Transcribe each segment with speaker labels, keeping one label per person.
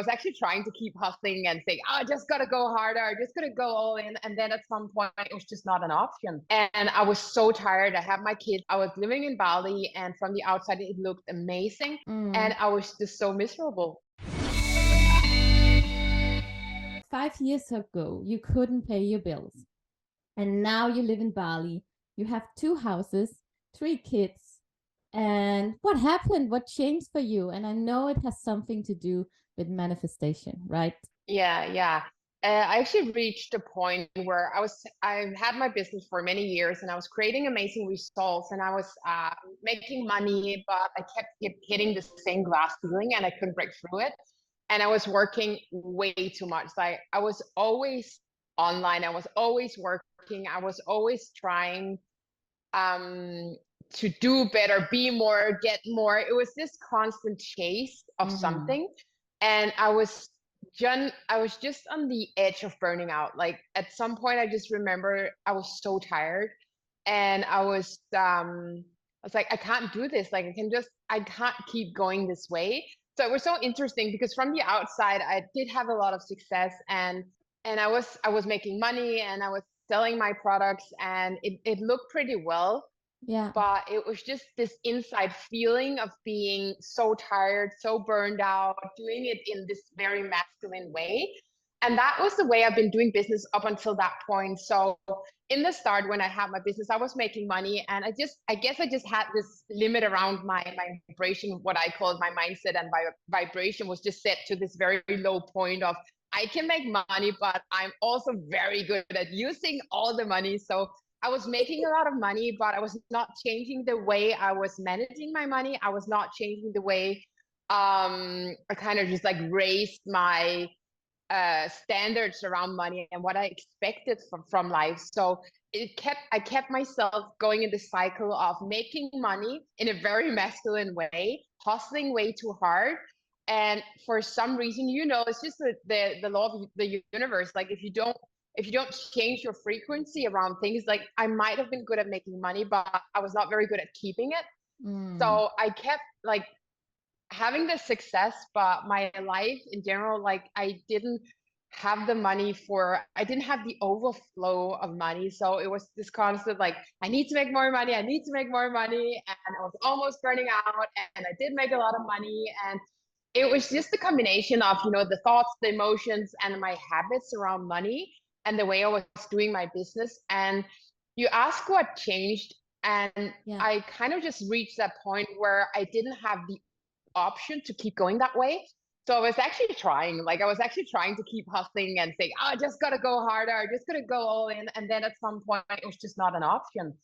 Speaker 1: was actually trying to keep hustling and say, oh, I just got to go harder. I just got to go all in. And then at some point, it was just not an option. And I was so tired. I had my kids. I was living in Bali, and from the outside, it looked amazing. And I was just so miserable.
Speaker 2: 5 years ago, you couldn't pay your bills. And now you live in Bali. You have 2 houses, 3 kids. And what happened? What changed for you? And I know it has something to do with manifestation, right?
Speaker 1: Yeah. I actually reached a point where I had my business for many years, and I was creating amazing results, and I was making money, but I kept hitting the same glass ceiling and I couldn't break through it. And I was working way too much. Like I was always online. I was always working. I was always trying to do better, be more, get more. It was this constant chase of something. And I was just on the edge of burning out. Like at some point I just remember I was so tired, and I was like, I can't do this. Like I can't keep going this way. So it was so interesting because from the outside I did have a lot of success, and I was making money, and I was selling my products, and it looked pretty well.
Speaker 2: Yeah.
Speaker 1: But it was just this inside feeling of being so tired, so burned out, doing it in this very masculine way. And that was the way I've been doing business up until that point. So in the start, when I had my business, I was making money, and I guess I just had this limit around my vibration. What I called my mindset and my vibration was just set to this very low point of, I can make money, but I'm also very good at using all the money. So I was making a lot of money, but I was not changing the way I was managing my money. I was not changing the way I kind of just like raised my standards around money and what I expected from life. So I kept myself going in the cycle of making money in a very masculine way, hustling way too hard. And for some reason, it's just the law of the universe. Like if you don't change your frequency around things, like I might have been good at making money, but I was not very good at keeping it. So I kept like having the success, but my life in general, like I didn't have I didn't have the overflow of money. So it was this constant, like, I need to make more money. I need to make more money. And I was almost burning out, and I did make a lot of money. And it was just a combination of, the thoughts, the emotions, and my habits around money and the way I was doing my business. And you ask what changed. And I kind of just reached that point where I didn't have the option to keep going that way. So I was actually trying to keep hustling and say, oh, I just got to go harder. I just got to go all in. And then at some point, it was just not an option.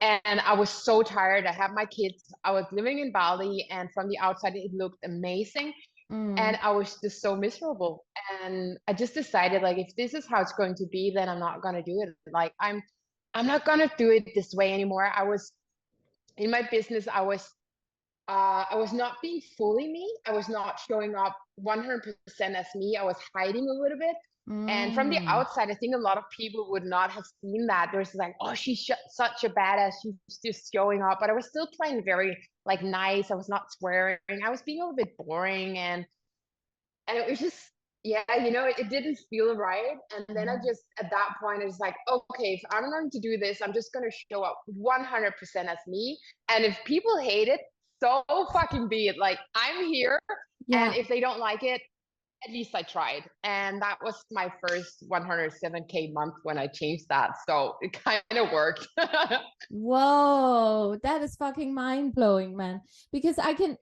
Speaker 1: And I was so tired. I had my kids. I was living in Bali, and from the outside, it looked amazing. And I was just so miserable. And I just decided, like, if this is how it's going to be, then I'm not going to do it. Like, I'm not going to do it this way anymore. I was in my business. I was not being fully me. I was not showing up 100% as me. I was hiding a little bit. And from the outside, I think a lot of people would not have seen that. There's like, oh, she's such a badass. She's just showing up. But I was still playing very like nice. I was not swearing. I was being a little bit boring. And it was just, yeah, it didn't feel right. And then at that point, I was like, okay, if I'm going to do this, I'm just going to show up 100% as me. And if people hate it, so fucking be it. Like, I'm here. And if they don't like it, at least I tried. And that was my first 107K month when I changed that. So it kind of worked.
Speaker 2: Whoa, that is fucking mind-blowing, man. Because I can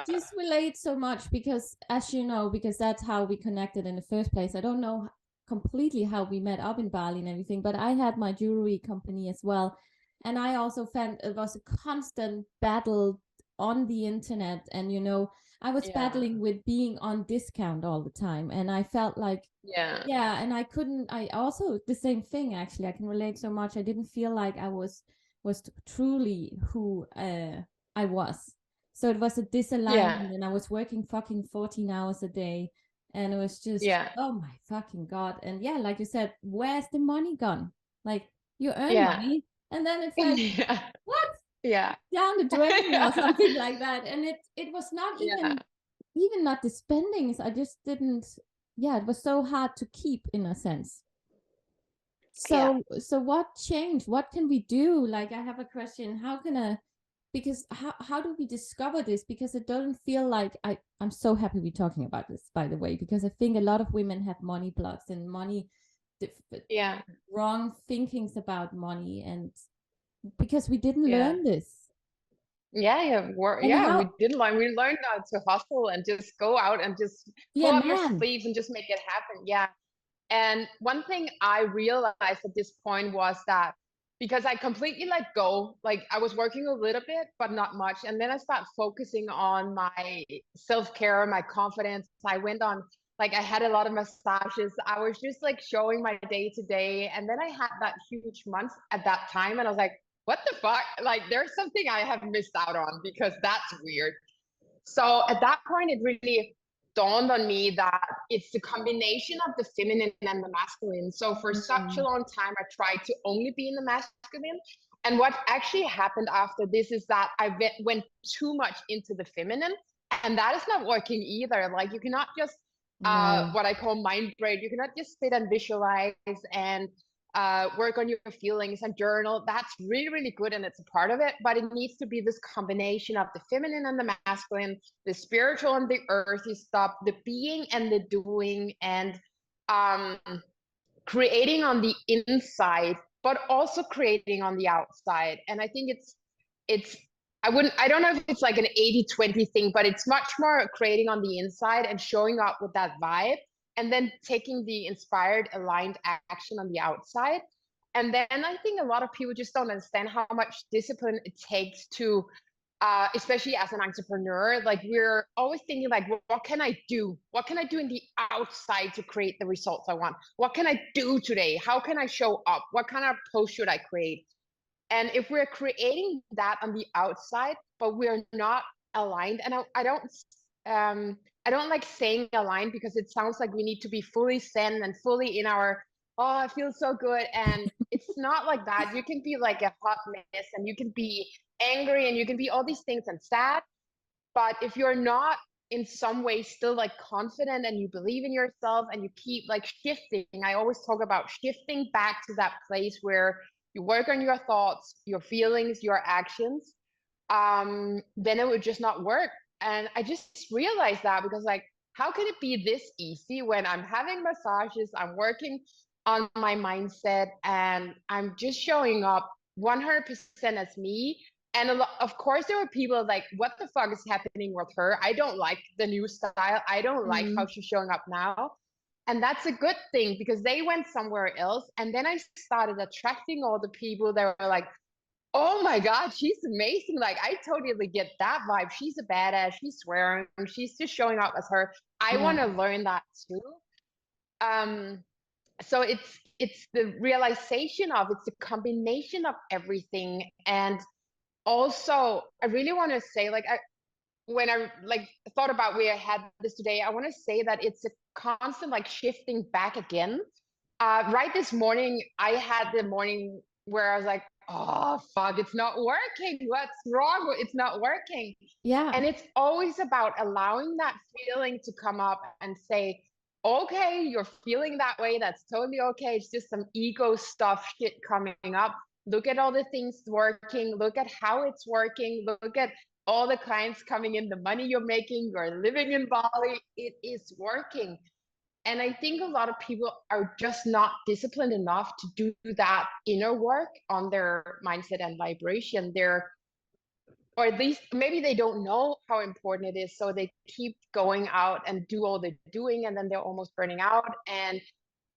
Speaker 2: just relate so much, because as you know, because that's how we connected in the first place. I don't know completely how we met up in Bali and everything, but I had my jewelry company as well. And I also found it was a constant battle on the internet. And I was battling with being on discount all the time. And I felt like, and I also, the same thing, actually, I can relate so much. I didn't feel like I was truly who I was. So it was a disalignment, and I was working fucking 14 hours a day. And it was just, oh my fucking God. And like you said, where's the money gone? Like, you earn money, and then it's like, what?
Speaker 1: Yeah.
Speaker 2: Down the drain or something like that. And it was not even even not the spendings, I just didn't, yeah, it was so hard to keep in a sense.
Speaker 1: Yeah.
Speaker 2: So what changed? What can we do? Like, I have a question. How can a, because how do we discover this? Because it doesn't feel like, I'm so happy we're talking about this, by the way, because I think a lot of women have money blocks and money,
Speaker 1: Yeah.
Speaker 2: wrong thinkings about money, and because we didn't
Speaker 1: Yeah.
Speaker 2: learn this.
Speaker 1: Yeah,
Speaker 2: And
Speaker 1: we
Speaker 2: how,
Speaker 1: did learn. We learned how to hustle and just go out and just pull
Speaker 2: yeah,
Speaker 1: up your
Speaker 2: man.
Speaker 1: sleeves and just make it happen. Yeah. And one thing I realized at this point was that because I completely let go, like I was working a little bit, but not much. And then I started focusing on my self-care, my confidence. I went on, like, I had a lot of massages. I was just like showing my day to day. And then I had that huge month at that time. And I was like, what the fuck? Like, there's something I have missed out on because that's weird. So at that point, it really dawned on me that it's the combination of the feminine and the masculine. So for such a
Speaker 2: Mm,
Speaker 1: long time, I tried to only be in the masculine. And what actually happened after this is that I went too much into the feminine, and that is not working either. Like, you cannot just
Speaker 2: no.
Speaker 1: what I call mind brain. You cannot just sit and visualize and work on your feelings and journal. That's really, really good, and it's a part of it. But it needs to be this combination of the feminine and the masculine, the spiritual and the earthy stuff, the being and the doing, and um, creating on the inside, but also creating on the outside. And I think it's I don't know if it's like an 80-20 thing, but it's much more creating on the inside and showing up with that vibe, and then taking the inspired, aligned action on the outside. And then I think a lot of people just don't understand how much discipline it takes to especially as an entrepreneur, like we're always thinking like, well, what can I do? What can I do in the outside to create the results I want? What can I do today? How can I show up? What kind of post should I create? And if we're creating that on the outside, but we're not aligned, and I don't like saying aligned because it sounds like we need to be fully zen and fully in our, oh, I feel so good. And it's not like that. You can be like a hot mess and you can be angry and you can be all these things and sad. But if you're not in some way still like confident and you believe in yourself and you keep like shifting, I always talk about shifting back to that place where you work on your thoughts, your feelings, your actions, then it would just not work. And I just realized that because, like, how can it be this easy when I'm having massages, I'm working on my mindset, and I'm just showing up 100% as me? And of course, there were people like, what the fuck is happening with her? I don't like the new style. I don't like how
Speaker 2: Mm.
Speaker 1: she's showing up now. And that's a good thing because they went somewhere else. And then I started attracting all the people that were like, oh my God, she's amazing. Like, I totally get that vibe. She's a badass. She's swearing. She's just showing up as her. I
Speaker 2: Yeah.
Speaker 1: want to learn that too. Um, so it's the realization of it's a combination of everything. And also, I really want to say, like, when I like thought about where I had this today, I want to say that it's a constant like shifting back again. Right this morning, I had the morning where I was like, oh fuck, it's not working. What's wrong? It's not working.
Speaker 2: Yeah.
Speaker 1: And it's always about allowing that feeling to come up and say, okay, you're feeling that way. That's totally okay. It's just some ego stuff shit coming up. Look at all the things working. Look at how it's working. Look at all the clients coming in, the money you're making. You're living in Bali. It is working. And I think a lot of people are just not disciplined enough to do that inner work on their mindset and vibration. Or at least maybe they don't know how important it is. So they keep going out and do all the doing, and then they're almost burning out. And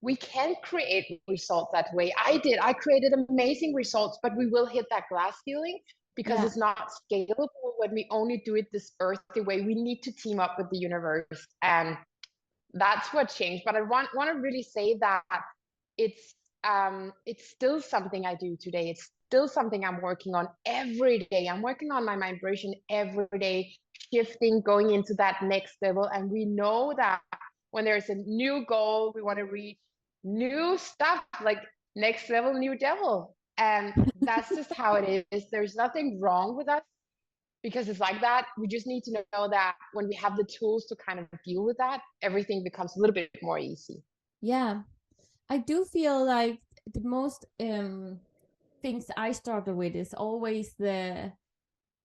Speaker 1: we can create results that way. I created amazing results, but we will hit that glass ceiling because
Speaker 2: Yeah.
Speaker 1: it's not scalable when we only do it this earthy way. We need to team up with the universe. And that's what changed. But I want to really say that it's it's still something I do today. It's still something I'm working on every day. I'm working on my vibration every day, shifting, going into that next level. And we know that when there's a new goal, we want to reach new stuff, like next level, new devil. And that's just how it is. There's nothing wrong with us because it's like that. We just need to know that when we have the tools to kind of deal with that, everything becomes a little bit more easy.
Speaker 2: Yeah, I do feel like the most things I struggle with is always the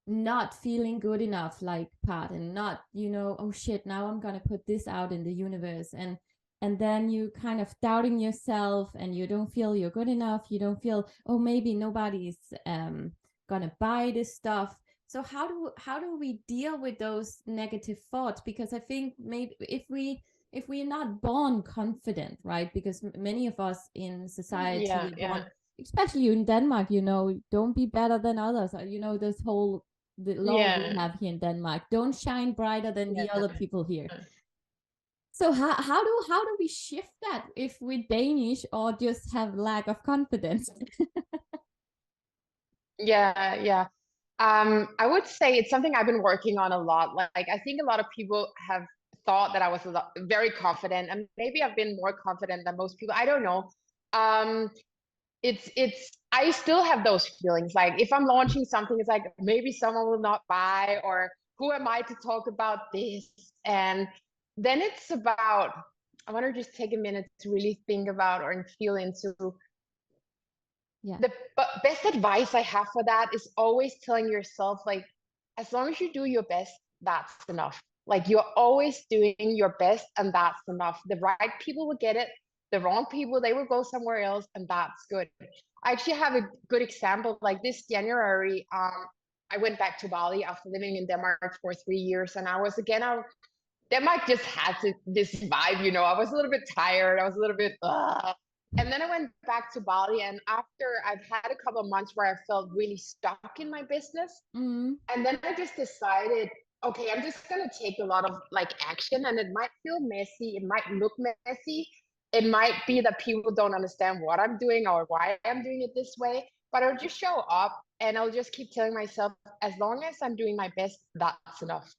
Speaker 2: not feeling good enough like part, and not, oh shit, now I'm gonna put this out in the universe, and then you kind of doubting yourself, and you don't feel you're good enough, you don't feel, oh, maybe nobody's gonna buy this stuff. So how do we deal with those negative thoughts? Because I think maybe if we're not born confident, right, because many of us in society born, especially in Denmark, don't be better than others, this whole the law we have here in Denmark, don't shine brighter than the other people here. So how do we shift that if we're Danish or just have lack of confidence?
Speaker 1: Yeah. I would say it's something I've been working on a lot. Like, I think a lot of people have thought that I was very confident, and maybe I've been more confident than most people. I don't know. It's I still have those feelings. Like, if I'm launching something, it's like maybe someone will not buy, or who am I to talk about this? And then it's about, I want to just take a minute to really think about or feel into. The best advice I have for that is always telling yourself, like, as long as you do your best, that's enough. Like, you're always doing your best, and that's enough. The right people will get it. The wrong people, they will go somewhere else, and that's good. I actually have a good example. Like, this January, I went back to Bali after living in Denmark for 3 years, and I was again Denmark just had this vibe, I was a little bit tired. I was a little bit, ugh. And then I went back to Bali, and after I've had a couple of months where I felt really stuck in my business, and then I just decided, okay, I'm just gonna take a lot of like action, and it might feel messy, it might look messy, it might be that people don't understand what I'm doing or why I'm doing it this way, but I'll just show up, and I'll just keep telling myself, as long as I'm doing my best, that's enough.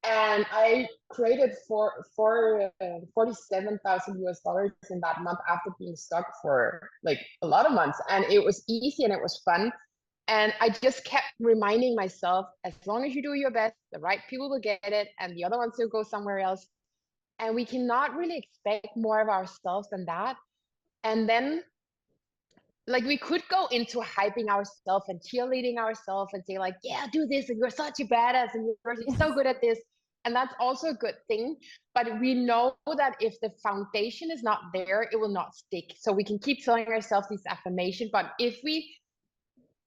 Speaker 1: And I created for 47,000 US dollars in that month after being stuck for like a lot of months. And it was easy and it was fun. And I just kept reminding myself, as long as you do your best, the right people will get it, and the other ones will go somewhere else. And we cannot really expect more of ourselves than that. And then, like, we could go into hyping ourselves and cheerleading ourselves and say, like, yeah, do this, and you're such a badass, and you're so good at this. And that's also a good thing. But we know that if the foundation is not there, it will not stick. So we can keep telling ourselves these affirmations. But if we,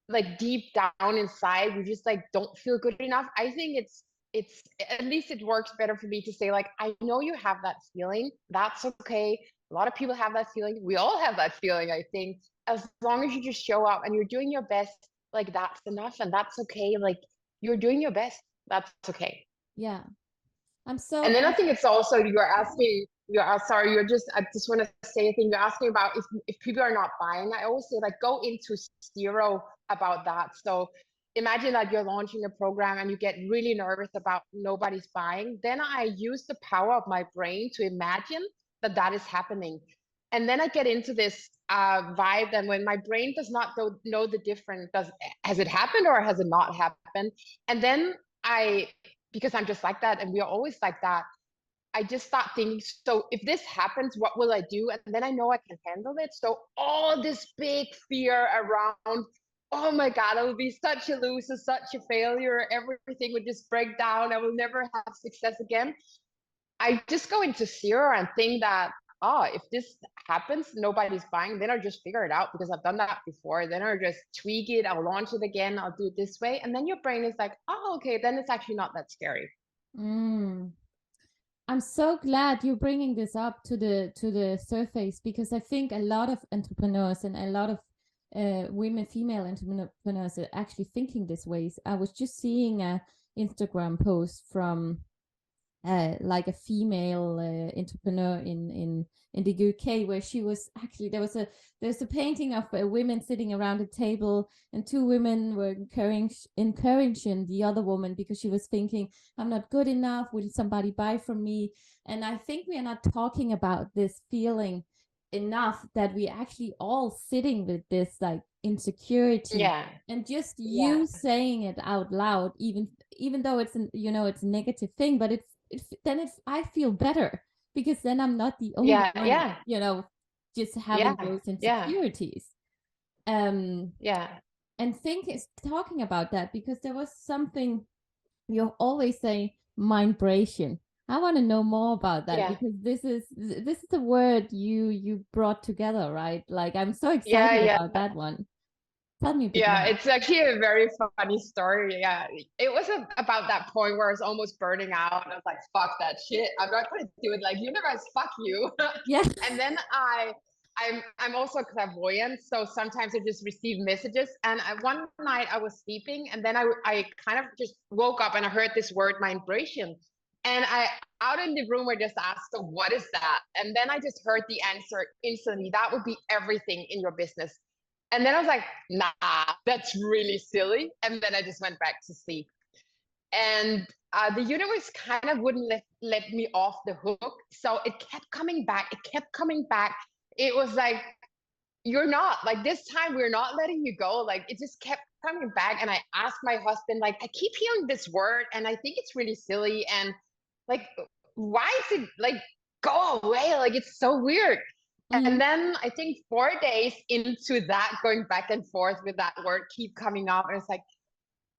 Speaker 1: like, deep down inside, we just like don't feel good enough, I think it's at least it works better for me to say, like, I know you have that feeling. That's okay. A lot of people have that feeling. We all have that feeling, I think. As long as you just show up and you're doing your best, like, that's enough, and that's okay. Like, you're doing your best. That's okay.
Speaker 2: Yeah.
Speaker 1: And then I think it's also, I just want to say a thing. You're asking about if people are not buying. I always say, like, go into zero about that. So imagine that you're launching a program and you get really nervous about nobody's buying. Then I use the power of my brain to imagine that is happening. And then I get into this vibe that when my brain does not know the difference, has it happened or has it not happened? And then because I'm just like that, and we are always like that, I just start thinking, so if this happens, what will I do? And then I know I can handle it. So all this big fear around, oh my God, I will be such a loser, such a failure, everything would just break down, I will never have success again. I just go into zero and think that, if this happens, nobody's buying, then I'll just figure it out because I've done that before. Then I'll just tweak it, I'll launch it again, I'll do it this way. And then your brain is like, oh, okay, then it's actually not that scary.
Speaker 2: I'm so glad you're bringing this up to the surface, because I think a lot of entrepreneurs and a lot of female entrepreneurs are actually thinking this ways. I was just seeing a Instagram post from like a female entrepreneur in the UK, where she was actually, there's a painting of women sitting around a table, and two women were encouraging the other woman because she was thinking, I'm not good enough, will somebody buy from me? And I think we are not talking about this feeling enough, that we actually all sitting with this, like, insecurity,
Speaker 1: Yeah.
Speaker 2: and just
Speaker 1: Yeah.
Speaker 2: you saying it out loud, even though it's an, it's a negative thing, but I feel better, because then I'm not the only
Speaker 1: Yeah.
Speaker 2: one,
Speaker 1: Yeah.
Speaker 2: just having
Speaker 1: Yeah.
Speaker 2: those
Speaker 1: Yeah.
Speaker 2: insecurities. um
Speaker 1: Yeah.
Speaker 2: and think is talking about that, because there was something you always say, mindbration. I want to know more about that,
Speaker 1: Yeah.
Speaker 2: because this is a word you brought together, right? Like, I'm so
Speaker 1: Yeah.
Speaker 2: excited
Speaker 1: Yeah.
Speaker 2: about that one. Tell me a bit
Speaker 1: Yeah,
Speaker 2: more.
Speaker 1: it's actually a very funny story. Yeah, it was about that point where I was almost burning out. I was like, "Fuck that shit! I'm not going to do it." Like, universe, fuck you.
Speaker 2: Yeah.
Speaker 1: And then I'm also clairvoyant, so sometimes I just receive messages. And one night I was sleeping, and then I kind of just woke up and I heard this word, vibration. And I out in the room I just asked, "So what is that?" And then I just heard the answer instantly. That would be everything in your business. And then I was like, nah, that's really silly. And then I just went back to sleep. And the universe kind of wouldn't let me off the hook. So it kept coming back. It kept coming back. It was like, you're not, like, this time we're not letting you go. Like, it just kept coming back. And I asked my husband, like, I keep hearing this word and I think it's really silly. And like, why is it like, go away? Like, it's so weird.
Speaker 2: Mm.
Speaker 1: And then I think 4 days into that, going back and forth with that word keep coming up, and it's like,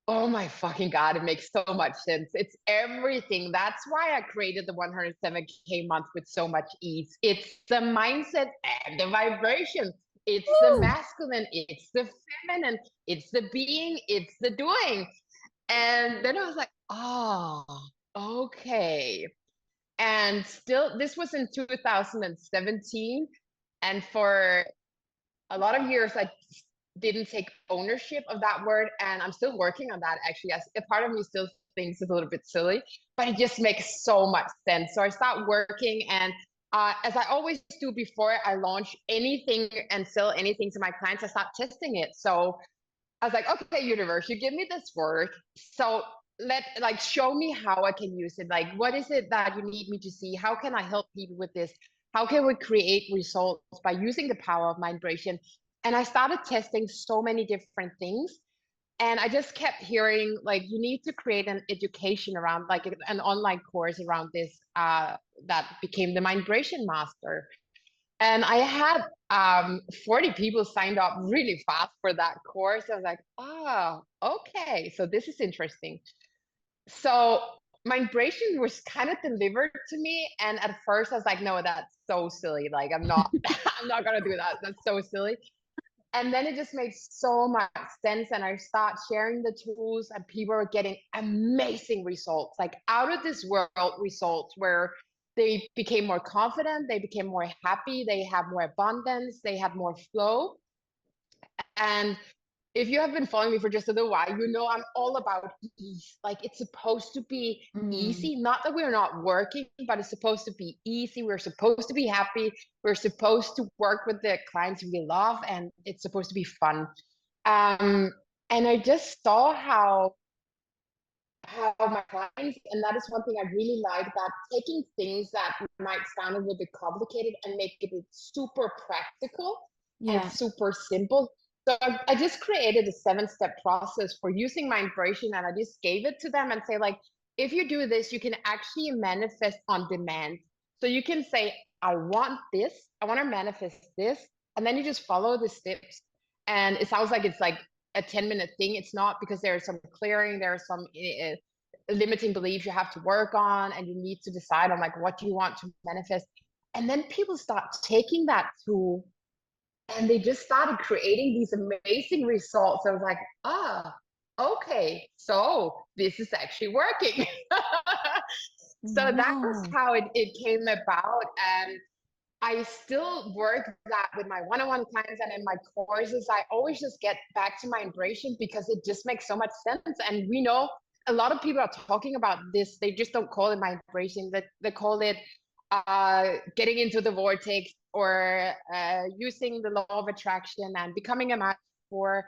Speaker 1: oh my fucking God, it makes so much sense. It's everything. That's why I created the 107K month with so much ease. It's the mindset and the vibration. It's the
Speaker 2: Woo!
Speaker 1: masculine, it's the feminine, it's the being, it's the doing. And then I was like, oh, okay. And still, this was in 2017. And for a lot of years, I didn't take ownership of that word. And I'm still working on that, actually. As a part of me still thinks it's a little bit silly, but it just makes so much sense. So I start working, and as I always do before I launch anything and sell anything to my clients, I start testing it. So I was like, okay, universe, you give me this word. So show me how I can use it. Like, what is it that you need me to see? How can I help people with this? How can we create results by using the power of vibration? And I started testing so many different things. And I just kept hearing, like, you need to create an education around, like, an online course around this, that became the vibration master. And I had 40 people signed up really fast for that course. I was like, oh, okay, so this is interesting. So migration was kind of delivered to me. And at first I was like, no, that's so silly. Like, I'm not, I'm not gonna do that. That's so silly. And then it just makes so much sense. And I start sharing the tools, and people are getting amazing results, like out of this world results, where they became more confident, they became more happy, they have more abundance, they have more flow. And if you have been following me for just a little while, you know I'm all about ease. Like, it's supposed to be
Speaker 2: Mm.
Speaker 1: easy. Not that we're not working, but it's supposed to be easy. We're supposed to be happy. We're supposed to work with the clients we love, and it's supposed to be fun. Um, and I just saw how my clients, and that is one thing I really like, that taking things that might sound a little bit complicated and make it super practical and
Speaker 2: Yeah.
Speaker 1: super simple. So I just created a 7-step process for using my vibration, and I just gave it to them and say, like, if you do this, you can actually manifest on demand. So you can say, I want this, I want to manifest this, and then you just follow the steps. And it sounds like it's like a 10-minute thing. It's not, because there's some clearing, there's some limiting beliefs you have to work on, and you need to decide on, like, what you want to manifest. And then people start taking that tool, and they just started creating these amazing results. I was like, ah, okay, so this is actually working. So that was
Speaker 2: Wow.
Speaker 1: how it came about. And I still work that with my one-on-one clients, and in my courses, I always just get back to my vibration, because it just makes so much sense. And we know a lot of people are talking about this. They just don't call it vibration. They call it getting into the vortex, or using the law of attraction and becoming a match for.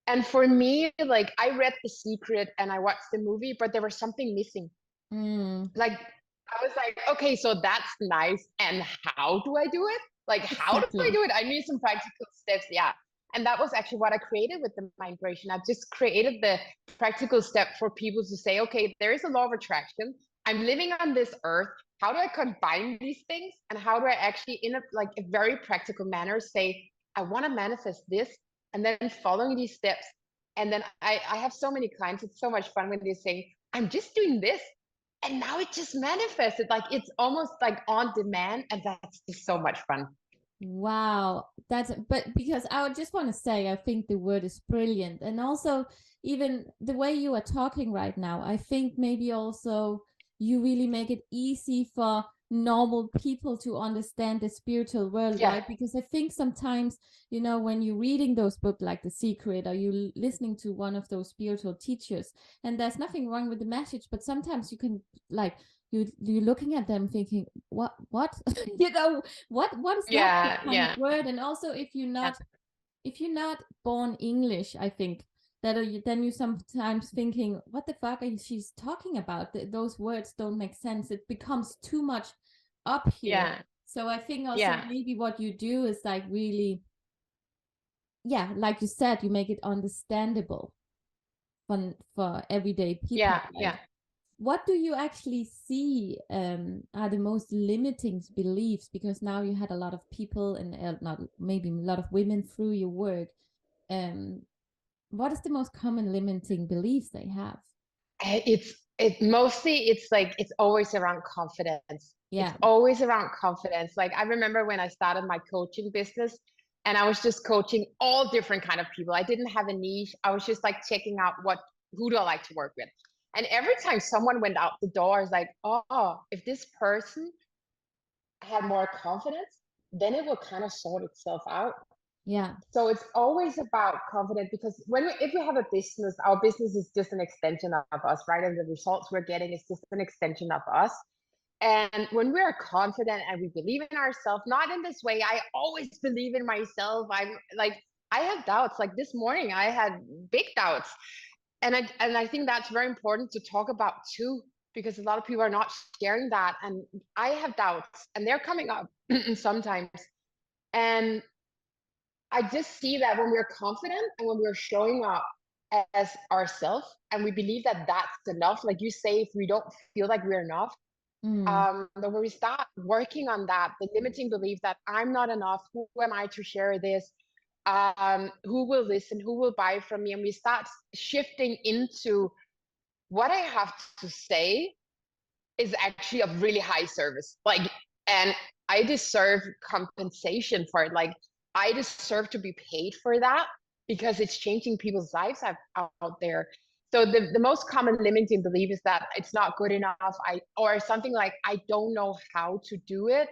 Speaker 1: And for me, like, I read The Secret and I watched the movie, but there was something missing.
Speaker 2: Mm.
Speaker 1: Like, I was like, okay, so that's nice. And how do I do it? Like, how do I
Speaker 2: Exactly.
Speaker 1: do it? I need some practical steps. Yeah. And that was actually what I created with the migration. I just created the practical step for people to say, okay, there is a law of attraction. I'm living on this earth. How do I combine these things? And how do I actually, in a like a very practical manner, say, I want to manifest this, and then following these steps. And then I have so many clients. It's so much fun when they say, I'm just doing this. And now it just manifested. Like it's almost like on demand. And that's just so much fun.
Speaker 2: Wow, but because I would just want to say, I think the word is brilliant. And also, even the way you are talking right now, I think maybe also you really make it easy for normal people to understand the spiritual world,
Speaker 1: Yeah.
Speaker 2: right? Because I think sometimes, when you're reading those books like The Secret, or you listening to one of those spiritual teachers, and there's nothing wrong with the message, but sometimes you can like you're looking at them thinking, what what is that kind of word? And also, if you're not born English, I think that then you sometimes thinking, what the fuck is she's talking about? Those words don't make sense. It becomes too much up here. So I think also maybe what you do is like really, like you said, you make it understandable for everyday people. What do you actually see are the most limiting beliefs? Because now you had a lot of people and not maybe a lot of women through your work. What is the most common limiting beliefs they have?
Speaker 1: It's always around confidence. It's always around confidence. Like I remember when I started my coaching business, and I was just coaching all different kind of people. I didn't have a niche. I was just like checking out who do I like to work with. And every time someone went out the door, I was like, oh, if this person had more confidence, then it will kind of sort itself out.
Speaker 2: Yeah.
Speaker 1: So it's always about confidence, because if we have a business, our business is just an extension of us, right? And the results we're getting is just an extension of us. And when we are confident and we believe in ourselves, not in this way, I always believe in myself. I have doubts. Like this morning, I had big doubts. And I think that's very important to talk about too, because a lot of people are not sharing that. And I have doubts, and they're coming up sometimes. And I just see that when we're confident and when we're showing up as ourselves, and we believe that that's enough, like you say, if we don't feel like we're enough, but when we start working on that, the limiting belief that I'm not enough, who am I to share this? Who will listen? Who will buy from me? And we start shifting into what I have to say is actually of really high service. And I deserve compensation for it. Like, I deserve to be paid for that, because it's changing people's lives out there. So the most common limiting belief is that it's not good enough. Or something like, I don't know how to do it.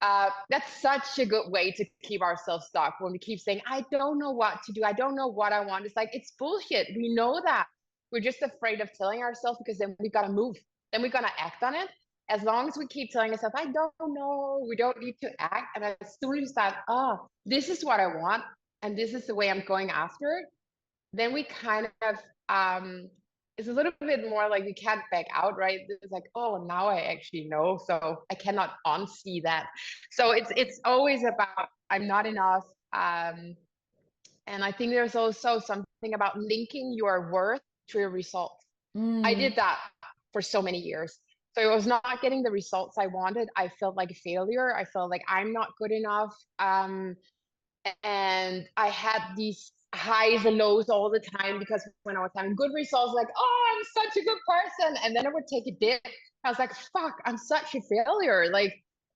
Speaker 1: That's such a good way to keep ourselves stuck, when we keep saying, I don't know what to do. I don't know what I want. It's like, it's bullshit. We know that. We're just afraid of telling ourselves, because then we got to move. Then we got to act on it. As long as we keep telling ourselves, I don't know, we don't need to act. And as soon as we start, this is what I want, and this is the way I'm going after it, then we kind of, it's a little bit more like we can't back out, right? It's like, oh, now I actually know, so I cannot unsee that. So it's always about, I'm not enough. And I think there's also something about linking your worth to your results. I did that for so many years. So I was not getting the results I wanted. I felt like a failure. I felt like I'm not good enough. And I had these highs and lows all the time, because when I was having good results, like, oh, I'm such a good person. And then I would take a dip. I was like, fuck, I'm such a failure. Like,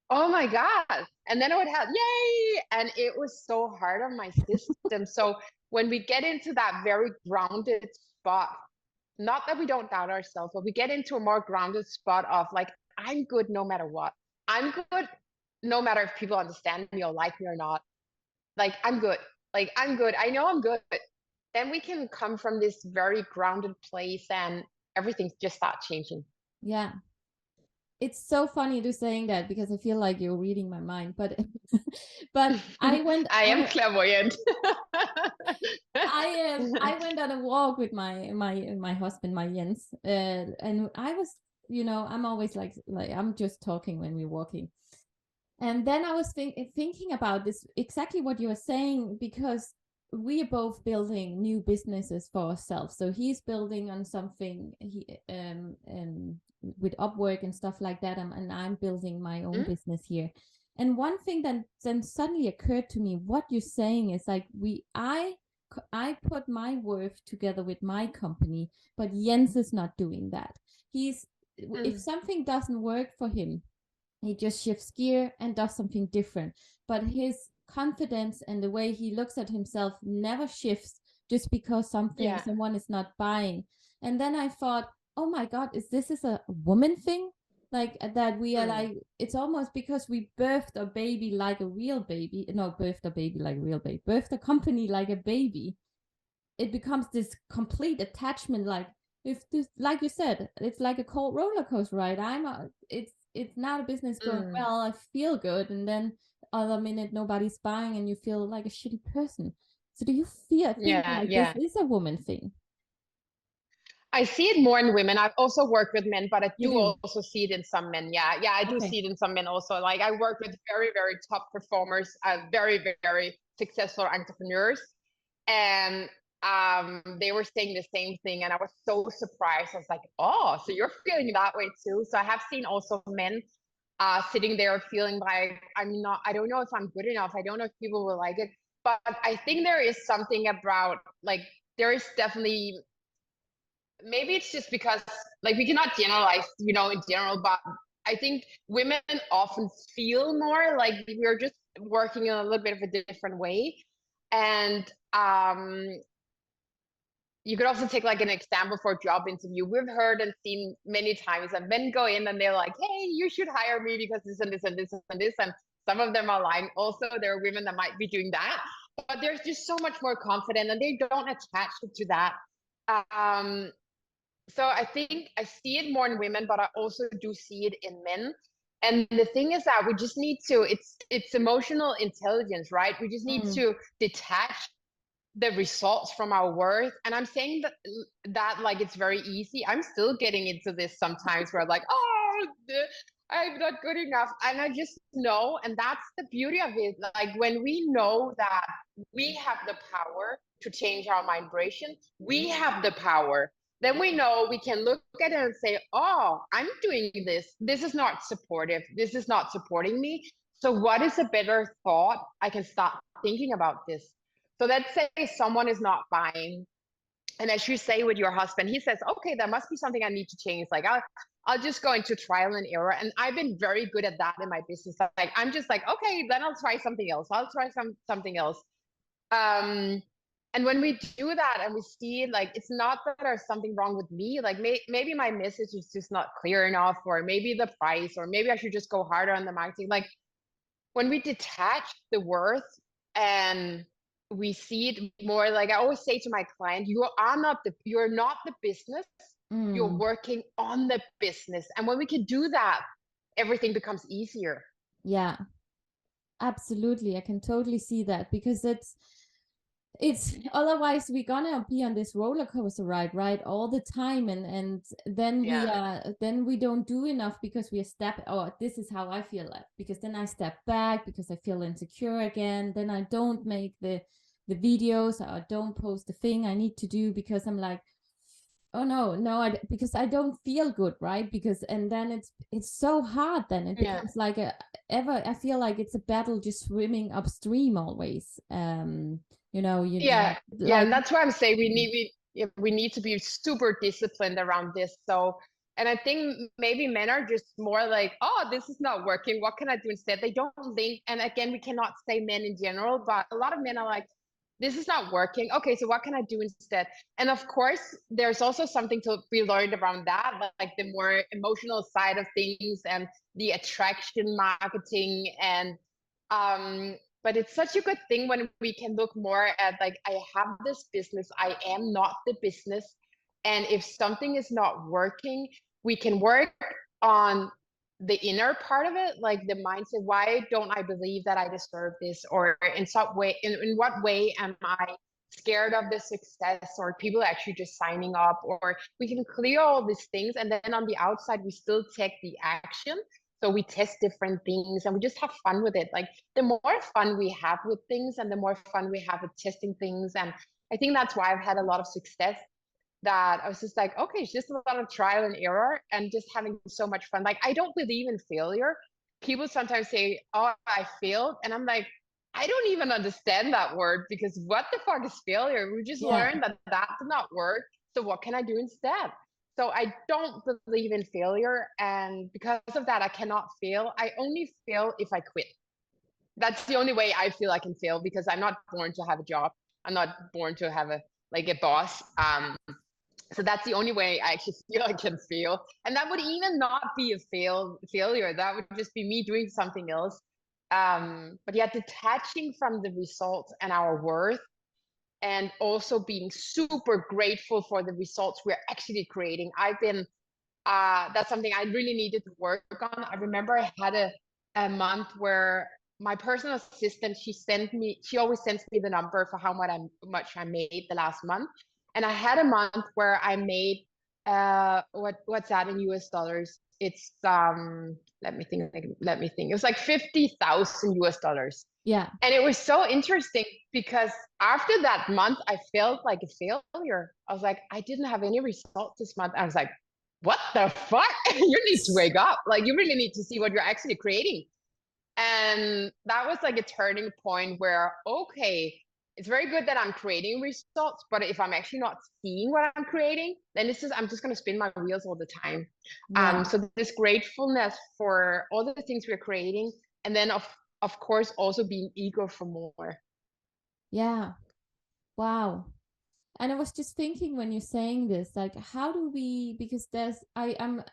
Speaker 1: oh my God. And then I would have, yay. And it was so hard on my system. So when we get into that very grounded spot, not that we don't doubt ourselves, but we get into a more grounded spot of like, I'm good no matter what. I'm good no matter if people understand me or like me or not. Like, I'm good. Like, I'm good. I know I'm good. Then we can come from this very grounded place, and everything just start changing.
Speaker 2: Yeah. It's so funny to saying that, because I feel like you're reading my mind, but I
Speaker 1: am clairvoyant.
Speaker 2: I went on a walk with my husband, my Jens, and I was, I'm always like I'm just talking when we're walking. And then I was thinking about this, exactly what you were saying, because we are both building new businesses for ourselves. So he's building on something with Upwork and stuff like that, and I'm building my own business here. And one thing that then suddenly occurred to me, what you're saying is like I put my worth together with my company, but Jens is not doing that. If something doesn't work for him, he just shifts gear and does something different. But his confidence and the way he looks at himself never shifts just because someone is not buying. And then I thought, oh my God, is a woman thing? Like that we are like, it's almost because we birthed a baby like a real baby. No, birthed a baby like a real baby. Birthed a company like a baby. It becomes this complete attachment. Like if this, like you said, it's like a cold roller coaster ride. It's not a business going well. I feel good, and then other minute nobody's buying, and you feel like a shitty person. So do you think this is a woman thing?
Speaker 1: I see it more in women. I've also worked with men, but I do also see it in some men. Yeah, I do see it in some men also. Like I work with very, very top performers, very, very successful entrepreneurs, and they were saying the same thing, and I was so surprised. I was like, oh, so you're feeling that way too. So I have seen also men sitting there feeling like I don't know if I'm good enough. I don't know if people will like it. But I think there is something about like there is definitely, maybe it's just because like we cannot generalize, in general, but I think women often feel more like we're just working in a little bit of a different way. And you could also take like an example for a job interview. We've heard and seen many times that men go in and they're like, hey, you should hire me because this and this and this and this. And some of them are lying. Also, there are women that might be doing that, but there's just so much more confident and they don't attach it to that. So I think I see it more in women, but I also do see it in men. And the thing is that we just need to, it's emotional intelligence, right? We just need to detach the results from our worth. And I'm saying that like it's very easy. I'm still getting into this sometimes where I'm like, oh, I'm not good enough. And I just know, and that's the beauty of it. Like when we know that we have the power to change our vibration, we have the power. Then we know we can look at it and say, oh, I'm doing this. This is not supportive. This is not supporting me. So what is a better thought I can start thinking about this? So let's say someone is not buying, and as you say with your husband, he says, okay, there must be something I need to change. Like I'll just go into trial and error. And I've been very good at that in my business. Like I'm just like, okay, then I'll try something else. I'll try something else. And when we do that and we see like, it's not that there's something wrong with me. Like maybe my message is just not clear enough, or maybe the price, or maybe I should just go harder on the marketing. Like when we detach the worth and we see it more, like I always say to my client, you're not the business, you're working on the business. And when we can do that, everything becomes easier.
Speaker 2: Yeah, absolutely. I can totally see that, because it's otherwise we're gonna be on this roller coaster ride, right, all the time, and then we don't do enough because we this is how I feel, like, because then I step back because I feel insecure again, then I don't make the videos, or I don't post the thing I need to do because I'm like, oh no, because I don't feel good, right? Because and then it's so hard, then it becomes like I feel like it's a battle just swimming upstream always. And
Speaker 1: that's why I'm saying we need to be super disciplined around this. So, and I think maybe men are just more like, oh, this is not working, what can I do instead? They don't link. And again, we cannot say men in general, but a lot of men are like, this is not working, okay, so what can I do instead? And of course there's also something to be learned around that, like the more emotional side of things and the attraction marketing. And but it's such a good thing when we can look more at like, I have this business, I am not the business. And if something is not working, we can work on the inner part of it, like the mindset. Why don't I believe that I deserve this? Or in some way, in what way am I scared of the success, or people actually just signing up? Or we can clear all these things, and then on the outside we still take the action. So we test different things and we just have fun with it. Like the more fun we have with things and the more fun we have with testing things. And I think that's why I've had a lot of success, that I was just like, okay, it's just a lot of trial and error and just having so much fun. Like I don't believe in failure. People sometimes say, oh, I failed. And I'm like, I don't even understand that word, because what the fuck is failure? We just learned that that did not work. So what can I do instead? So I don't believe in failure. And because of that, I cannot fail. I only fail if I quit. That's the only way I feel I can fail, because I'm not born to have a job. I'm not born to have a boss. So that's the only way I actually feel I can fail. And that would even not be a failure. That would just be me doing something else. But yeah, detaching from the results and our worth, and also being super grateful for the results we're actually creating. That's something I really needed to work on. I remember I had a month where my personal assistant, she always sends me the number for how much I made the last month. And I had a month where I made, what's that in US dollars? It's, let me think. It was like 50,000 US dollars.
Speaker 2: Yeah.
Speaker 1: And it was so interesting because after that month, I felt like a failure. I was like, I didn't have any results this month. I was like, what the fuck? You need to wake up. Like, you really need to see what you're actually creating. And that was like a turning point where, okay, it's very good that I'm creating results, but if I'm actually not seeing what I'm creating, then I'm just going to spin my wheels all the time.
Speaker 2: Yeah.
Speaker 1: So this gratefulness for all the things we're creating, and then of course also being eager for more.
Speaker 2: Yeah. Wow. And I was just thinking when you're saying this, like, how do we, because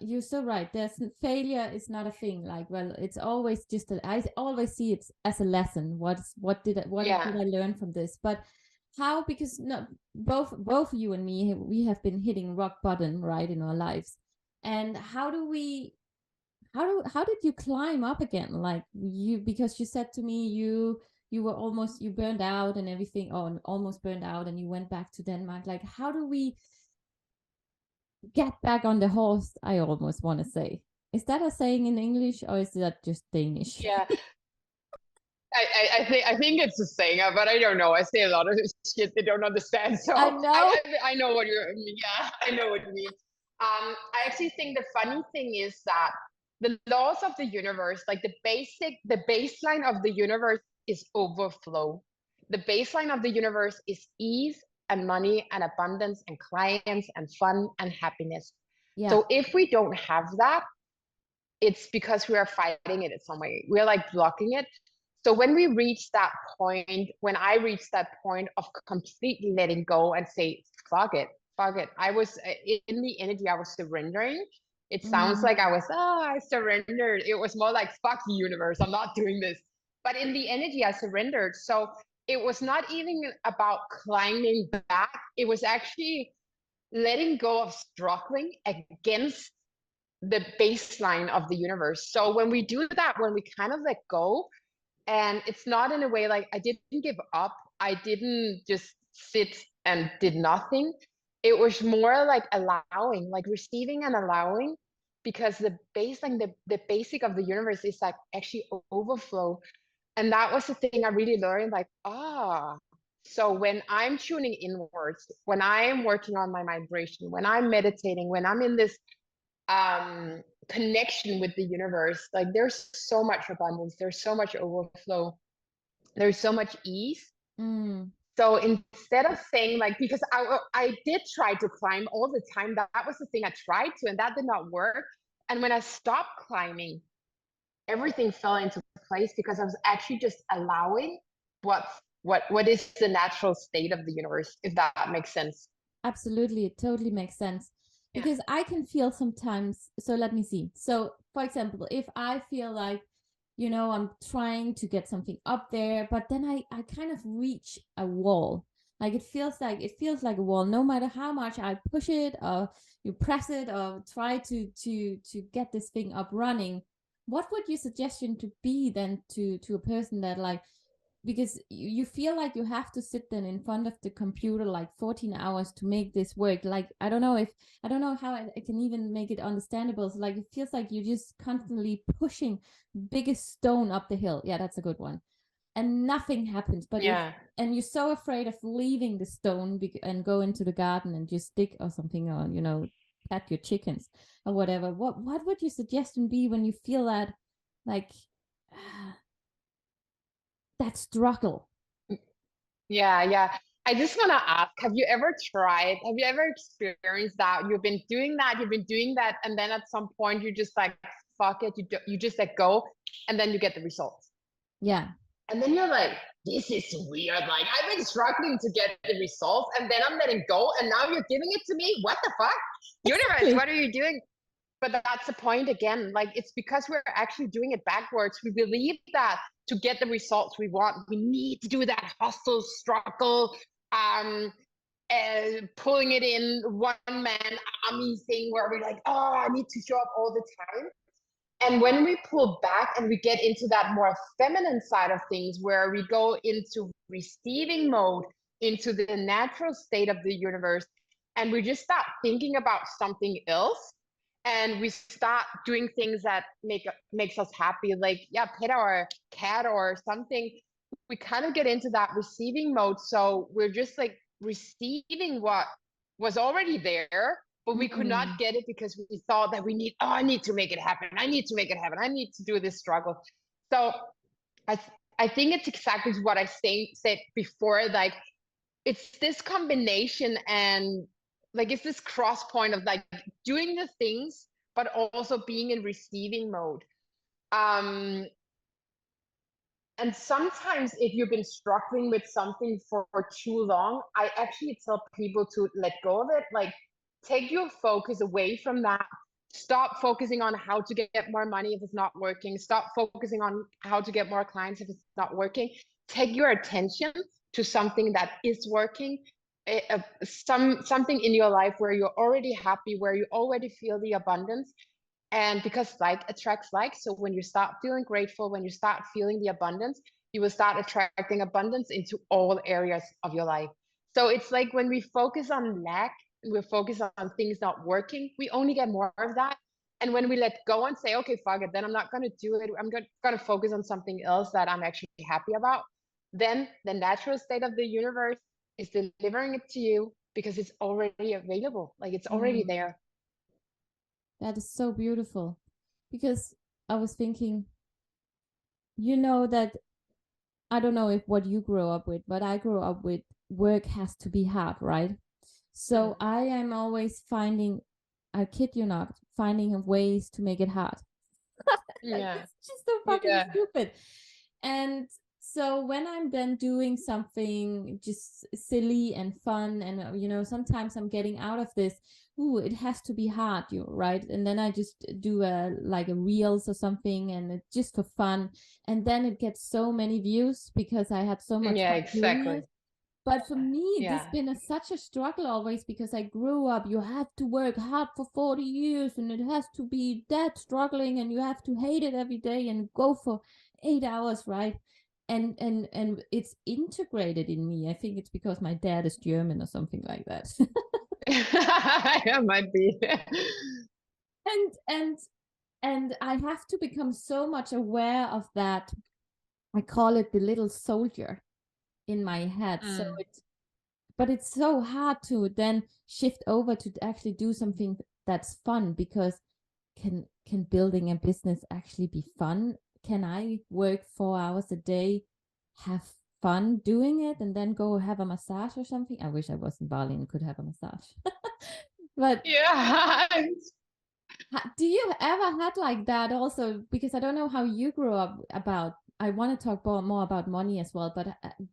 Speaker 2: you're so right. Failure is not a thing. Like, well, it's always just, I always see it as a lesson. What did I learn from this? But how, because no, both you and me, we have been hitting rock bottom, right, in our lives. And how did you climb up again? Like because you said to me, you burned out and everything, or almost burned out, and you went back to Denmark. Like, how do we get back on the horse? I almost want to say, is that a saying in English, or is that just Danish?
Speaker 1: Yeah. I think it's a saying, but I don't know. I say a lot of shit they don't understand. So
Speaker 2: I know.
Speaker 1: I know what you mean. Yeah, I know what you mean. I actually think the funny thing is that the laws of the universe, like the baseline of the universe is overflow. The baseline of the universe is ease and money and abundance and clients and fun and happiness.
Speaker 2: Yeah.
Speaker 1: So if we don't have that, it's because we are fighting it in some way. We're like blocking it. So when I reached that point of completely letting go and say, fuck it. I was in the energy, I was surrendering. It sounds like I surrendered. It was more like, fuck the universe, I'm not doing this. But in the energy, I surrendered. So it was not even about climbing back. It was actually letting go of struggling against the baseline of the universe. So when we do that, when we kind of let go, and it's not in a way like I didn't give up, I didn't just sit and did nothing. It was more like allowing, like receiving and allowing, because the baseline, the basic of the universe is like actually overflow. And that was the thing I really learned, like, so when I'm tuning inwards, when I'm working on my vibration, when I'm meditating, when I'm in this connection with the universe, like there's so much abundance, there's so much overflow, there's so much ease. So instead of saying like, because I did try to climb all the time, that was the thing I tried to, and that did not work. And when I stopped climbing, everything fell into place, because I was actually just allowing what is the natural state of the universe, if that makes sense.
Speaker 2: Absolutely, it totally makes sense. Because I can feel sometimes, so let me see. So for example, if I feel like, I'm trying to get something up there, but then I kind of reach a wall. Like it feels like a wall, no matter how much I push it or you press it or try to get this thing up running. What would your suggestion to be then to a person that like because you feel like you have to sit then in front of the computer like 14 hours to make this work. Like I don't know how I can even make it understandable. So like it feels like you're just constantly pushing biggest stone up the hill. Yeah, that's a good one. And nothing happens, but and you're so afraid of leaving the stone and go into the garden and just dig or something, or pet your chickens or whatever. What would your suggestion be when you feel that like that struggle?
Speaker 1: Yeah. I just want to ask, have you ever experienced that? You've been doing that, and then at some point you're just like, fuck it, you just let go, and then you get the results.
Speaker 2: Yeah.
Speaker 1: And then you're like, this is weird. Like, I've been struggling to get the results, and then I'm letting go, and now you're giving it to me? What the fuck? Universe, what are you doing? But that's the point again. Like, it's because we're actually doing it backwards. We believe that to get the results we want, we need to do that hustle, struggle, pulling it in one-man army thing where we're like, oh, I need to show up all the time. And when we pull back and we get into that more feminine side of things, where we go into receiving mode, into the natural state of the universe, and we just start thinking about something else, and we start doing things that makes us happy, like pet our cat or something, we kind of get into that receiving mode. So we're just like receiving what was already there, but we could not get it because we thought that I need to make it happen. I need to make it happen. I need to do this struggle. So I think it's exactly what I said before. Like, it's this combination, and like it's this cross point of like doing the things, but also being in receiving mode. And sometimes if you've been struggling with something for too long, I actually tell people to let go of it. Like, take your focus away from that. Stop focusing on how to get more money if it's not working. Stop focusing on how to get more clients if it's not working. Take your attention to something that is working, something in your life where you're already happy, where you already feel the abundance. And because like attracts like, so when you start feeling grateful, when you start feeling the abundance, you will start attracting abundance into all areas of your life. So it's like when we focus on lack, we focus on things not working, we only get more of that. And when we let go and say, okay, fuck it, then I'm not going to do it, I'm going to focus on something else that I'm actually happy about, then the natural state of the universe is delivering it to you because it's already available. Like, it's already there.
Speaker 2: That is so beautiful, because I was thinking, that I don't know if what you grew up with, but I grew up with work has to be hard, right? So I am always finding, I kid you not, finding ways to make it hard. It's just so fucking stupid. And so when I'm then doing something just silly and fun, and sometimes I'm getting out of this, it has to be hard, right? And then I just do a reels or something, and it's just for fun, and then it gets so many views because I had so much fun doing it. But for me, this been such a struggle always, because I grew up, you have to work hard for 40 years and it has to be that struggling, and you have to hate it every day and go for 8 hours, right? And it's integrated in me. I think it's because my dad is German or something like that.
Speaker 1: Yeah, might be.
Speaker 2: and I have to become so much aware of that. I call it the little soldier in my head. But it's so hard to then shift over to actually do something that's fun, because can building a business actually be fun? Can I work 4 hours a day, have fun doing it, and then go have a massage or something? I wish I was in Bali and could have a massage. But
Speaker 1: yeah.
Speaker 2: Do you ever had like that also? Because I don't know how you grew up about. I want to talk more about money as well, but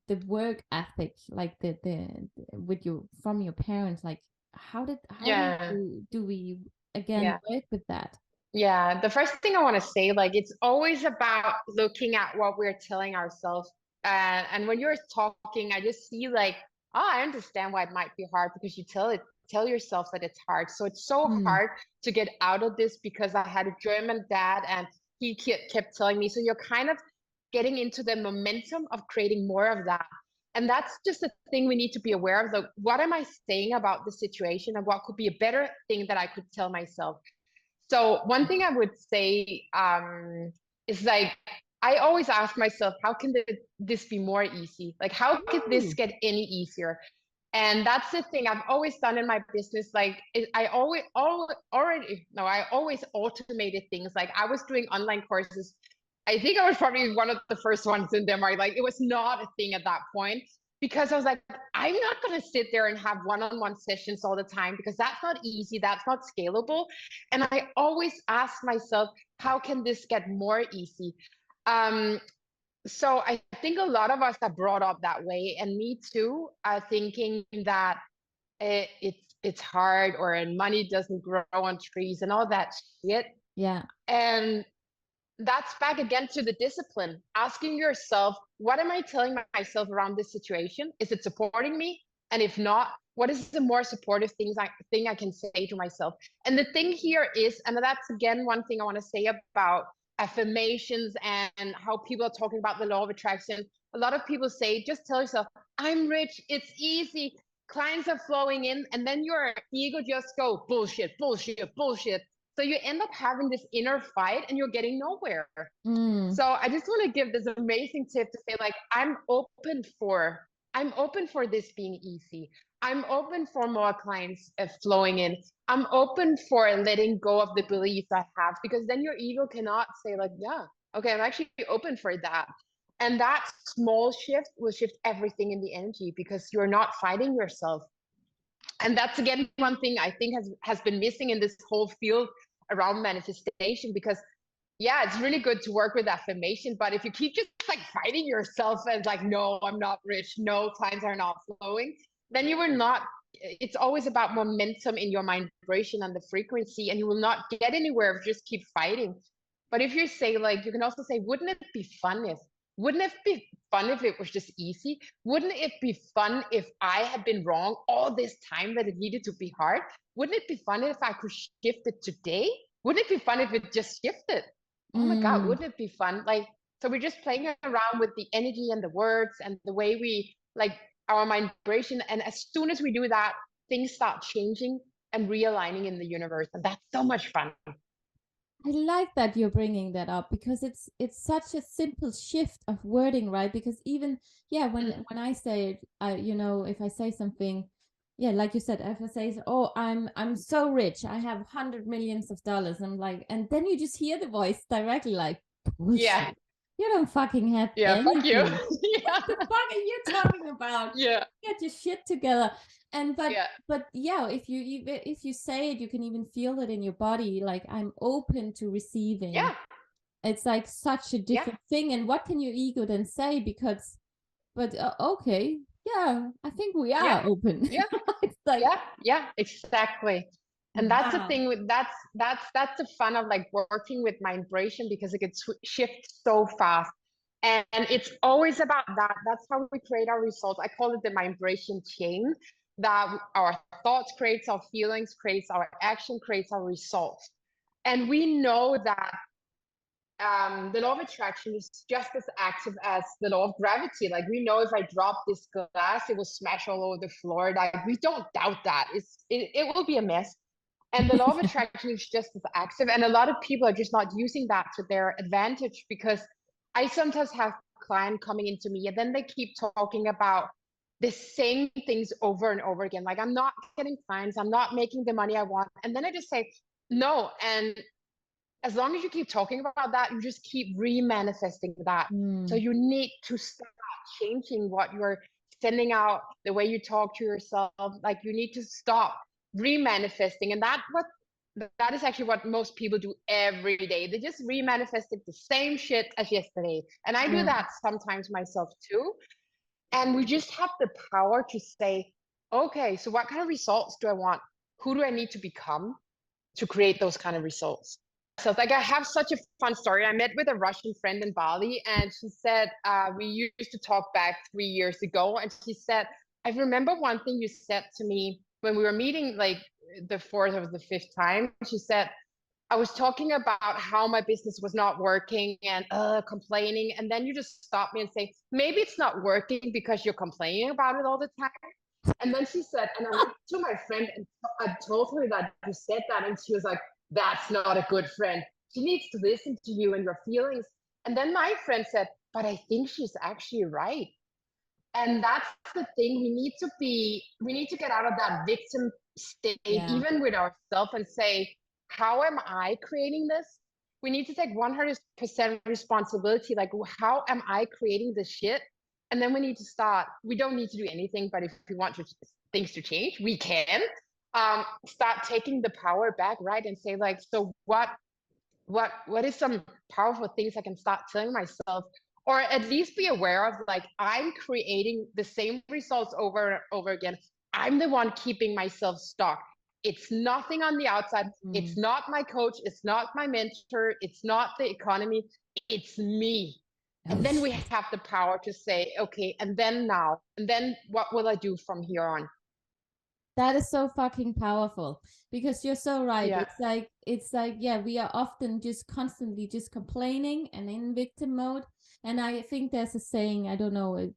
Speaker 2: the work ethic, like the with you from your parents, like how do we again work with that?
Speaker 1: Yeah, the first thing I want to say, like, it's always about looking at what we're telling ourselves. And when you're talking, I just see like, oh, I understand why it might be hard, because you tell yourself that it's hard. So it's so hard to get out of this, because I had a German dad and he kept telling me. So you're kind of getting into the momentum of creating more of that. And that's just a thing we need to be aware of. Like, what am I saying about the situation, and what could be a better thing that I could tell myself? So one thing I would say is like, I always ask myself, how can this be more easy? Like, how could this get any easier? And that's the thing I've always done in my business. Like, I always automated things. Like, I was doing online courses. I think I was probably one of the first ones in Denmark. Like, it was not a thing at that point, because I was like, I'm not going to sit there and have one-on-one sessions all the time, because that's not easy. That's not scalable. And I always ask myself, how can this get more easy? So I think a lot of us are brought up that way, and me too, thinking that it's hard, or money doesn't grow on trees and all that shit.
Speaker 2: Yeah.
Speaker 1: And that's back again to the discipline, asking yourself, what am I telling myself around this situation? Is it supporting me? And if not, what is the more supportive thing I can say to myself? And the thing here is, and that's again one thing I want to say about affirmations and how people are talking about the law of attraction. A lot of people say, just tell yourself, I'm rich, it's easy, clients are flowing in, and then your ego just go bullshit, bullshit, bullshit. So you end up having this inner fight, and you're getting nowhere. So I just want to give this amazing tip to say, like, I'm open for this being easy. I'm open for more clients flowing in. I'm open for letting go of the beliefs I have, because then your ego cannot say, like, yeah, okay, I'm actually open for that. And that small shift will shift everything in the energy, because you're not fighting yourself. And that's again one thing I think has been missing in this whole field around manifestation, because yeah, it's really good to work with affirmation, but if you keep just like fighting yourself and like, no, I'm not rich, no, clients are not flowing, then you will not. It's always about momentum in your mind vibration and the frequency, and you will not get anywhere if you just keep fighting. But if you say, like, you can also say, wouldn't it be fun if it was just easy? Wouldn't it be fun if I had been wrong all this time that it needed to be hard? Wouldn't it be fun if I could shift it today? Wouldn't it be fun if it just shifted? Oh my God, wouldn't it be fun? Like, so we're just playing around with the energy and the words and the way we like our mind vibration. And as soon as we do that, things start changing and realigning in the universe. And that's so much fun.
Speaker 2: I like that you're bringing that up, because it's such a simple shift of wording, right? Because even when I say it, if I say something, like you said, if I say, oh, I'm so rich, I have $100 million, I'm like, and then you just hear the voice directly, like,
Speaker 1: yeah,
Speaker 2: you don't fucking have anything.
Speaker 1: Fuck you.
Speaker 2: What the fuck are you talking about?
Speaker 1: Yeah,
Speaker 2: get your shit together. And but if you say it, you can even feel it in your body, like, I'm open to receiving. It's like such a different thing. And what can your ego then say? Because okay, I think we are open. It's like,
Speaker 1: exactly. And that's the thing with that's the fun of like working with mind vibration, because it can shift so fast. And it's always about that. That's how we create our results. I call it the mind vibration chain, that our thoughts creates our feelings, creates our action, creates our results. And we know that the law of attraction is just as active as the law of gravity. Like, we know if I drop this glass, it will smash all over the floor. Like, we don't doubt that. It will be a mess. And the law of attraction is just as active. And a lot of people are just not using that to their advantage, because I sometimes have clients coming into me and then they keep talking about the same things over and over again. Like, I'm not getting clients, I'm not making the money I want. And then I just say, no. And as long as you keep talking about that, you just keep remanifesting that. So you need to start changing what you're sending out, the way you talk to yourself. Like, you need to stop remanifesting. And that is actually what most people do every day. They just remanifested the same shit as yesterday. And I do that sometimes myself too. And we just have the power to say, okay, so what kind of results do I want? Who do I need to become to create those kind of results? So like, I have such a fun story. I met with a Russian friend in Bali, and she said, we used to talk back 3 years ago. And she said, I remember one thing you said to me when we were meeting, like the fourth or the fifth time. She said, I was talking about how my business was not working and complaining. And then you just stop me and say, maybe it's not working because you're complaining about it all the time. And then she said, and I went to my friend and I told her that you said that. And she was like, that's not a good friend. She needs to listen to you and your feelings. And then my friend said, but I think she's actually right. And that's the thing. We need to get out of that victim state, even with ourselves, and say, how am I creating this? We need to take 100% responsibility. Like, how am I creating this shit? And then we need to start. We don't need to do anything, but if we want things to change, we can start taking the power back, right? And say, like, so what is some powerful things I can start telling myself, or at least be aware of, like, I'm creating the same results over and over again. I'm the one keeping myself stuck. It's nothing on the outside. It's not my coach. It's not my mentor. It's not the economy. It's me. And then we have the power to say, okay, and then what will I do from here on?
Speaker 2: That is so fucking powerful, because you're so right.
Speaker 1: Yeah.
Speaker 2: It's like, yeah, we are often just constantly just complaining and in victim mode. And I think there's a saying, I don't know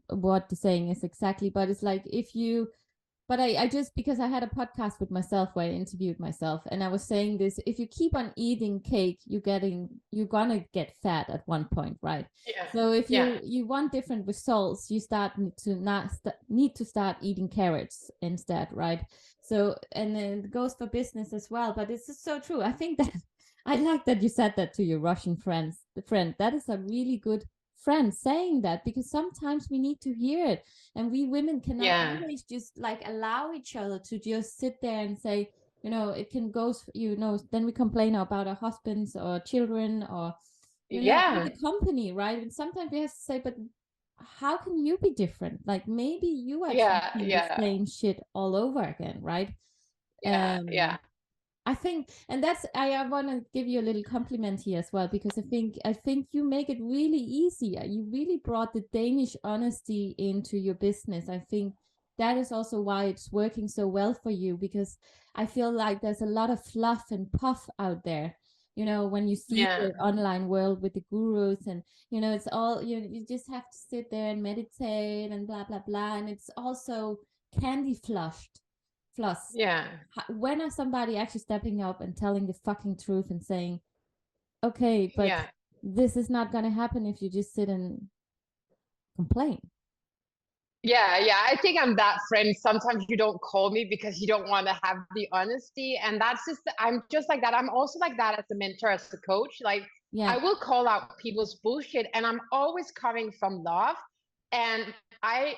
Speaker 2: what the saying is exactly, but it's like, if you, but I just, because I had a podcast with myself where I interviewed myself, and I was saying this: if you keep on eating cake, you're gonna get fat at one point, right?
Speaker 1: Yeah.
Speaker 2: So if you want different results, you need to start eating carrots instead, right? So, and then it goes for business as well. But it's just so true. I think that I like that you said that to your Russian friend. That is a really good friend saying that, because sometimes we need to hear it, and we women cannot always just like allow each other to just sit there and say, it can go, then we complain about our husbands or children, or or the company, right? And sometimes we have to say, but how can you be different? Like, maybe you are thinking the same shit all over again, right? I think, and that's, I want to give you a little compliment here as well, because I think you make it really easy. You really brought the Danish honesty into your business. I think that is also why it's working so well for you, because I feel like there's a lot of fluff and puff out there. When you see the online world with the gurus, and it's all, you just have to sit there and meditate and blah blah blah, and it's also candy flushed. Plus, when are somebody actually stepping up and telling the fucking truth and saying, okay, but this is not going to happen if you just sit and complain?
Speaker 1: I think I'm that friend. Sometimes you don't call me because you don't want to have the honesty, and that's just, I'm just like that. I'm also like that as a mentor, as a coach. Like, I will call out people's bullshit, and I'm always coming from love. And I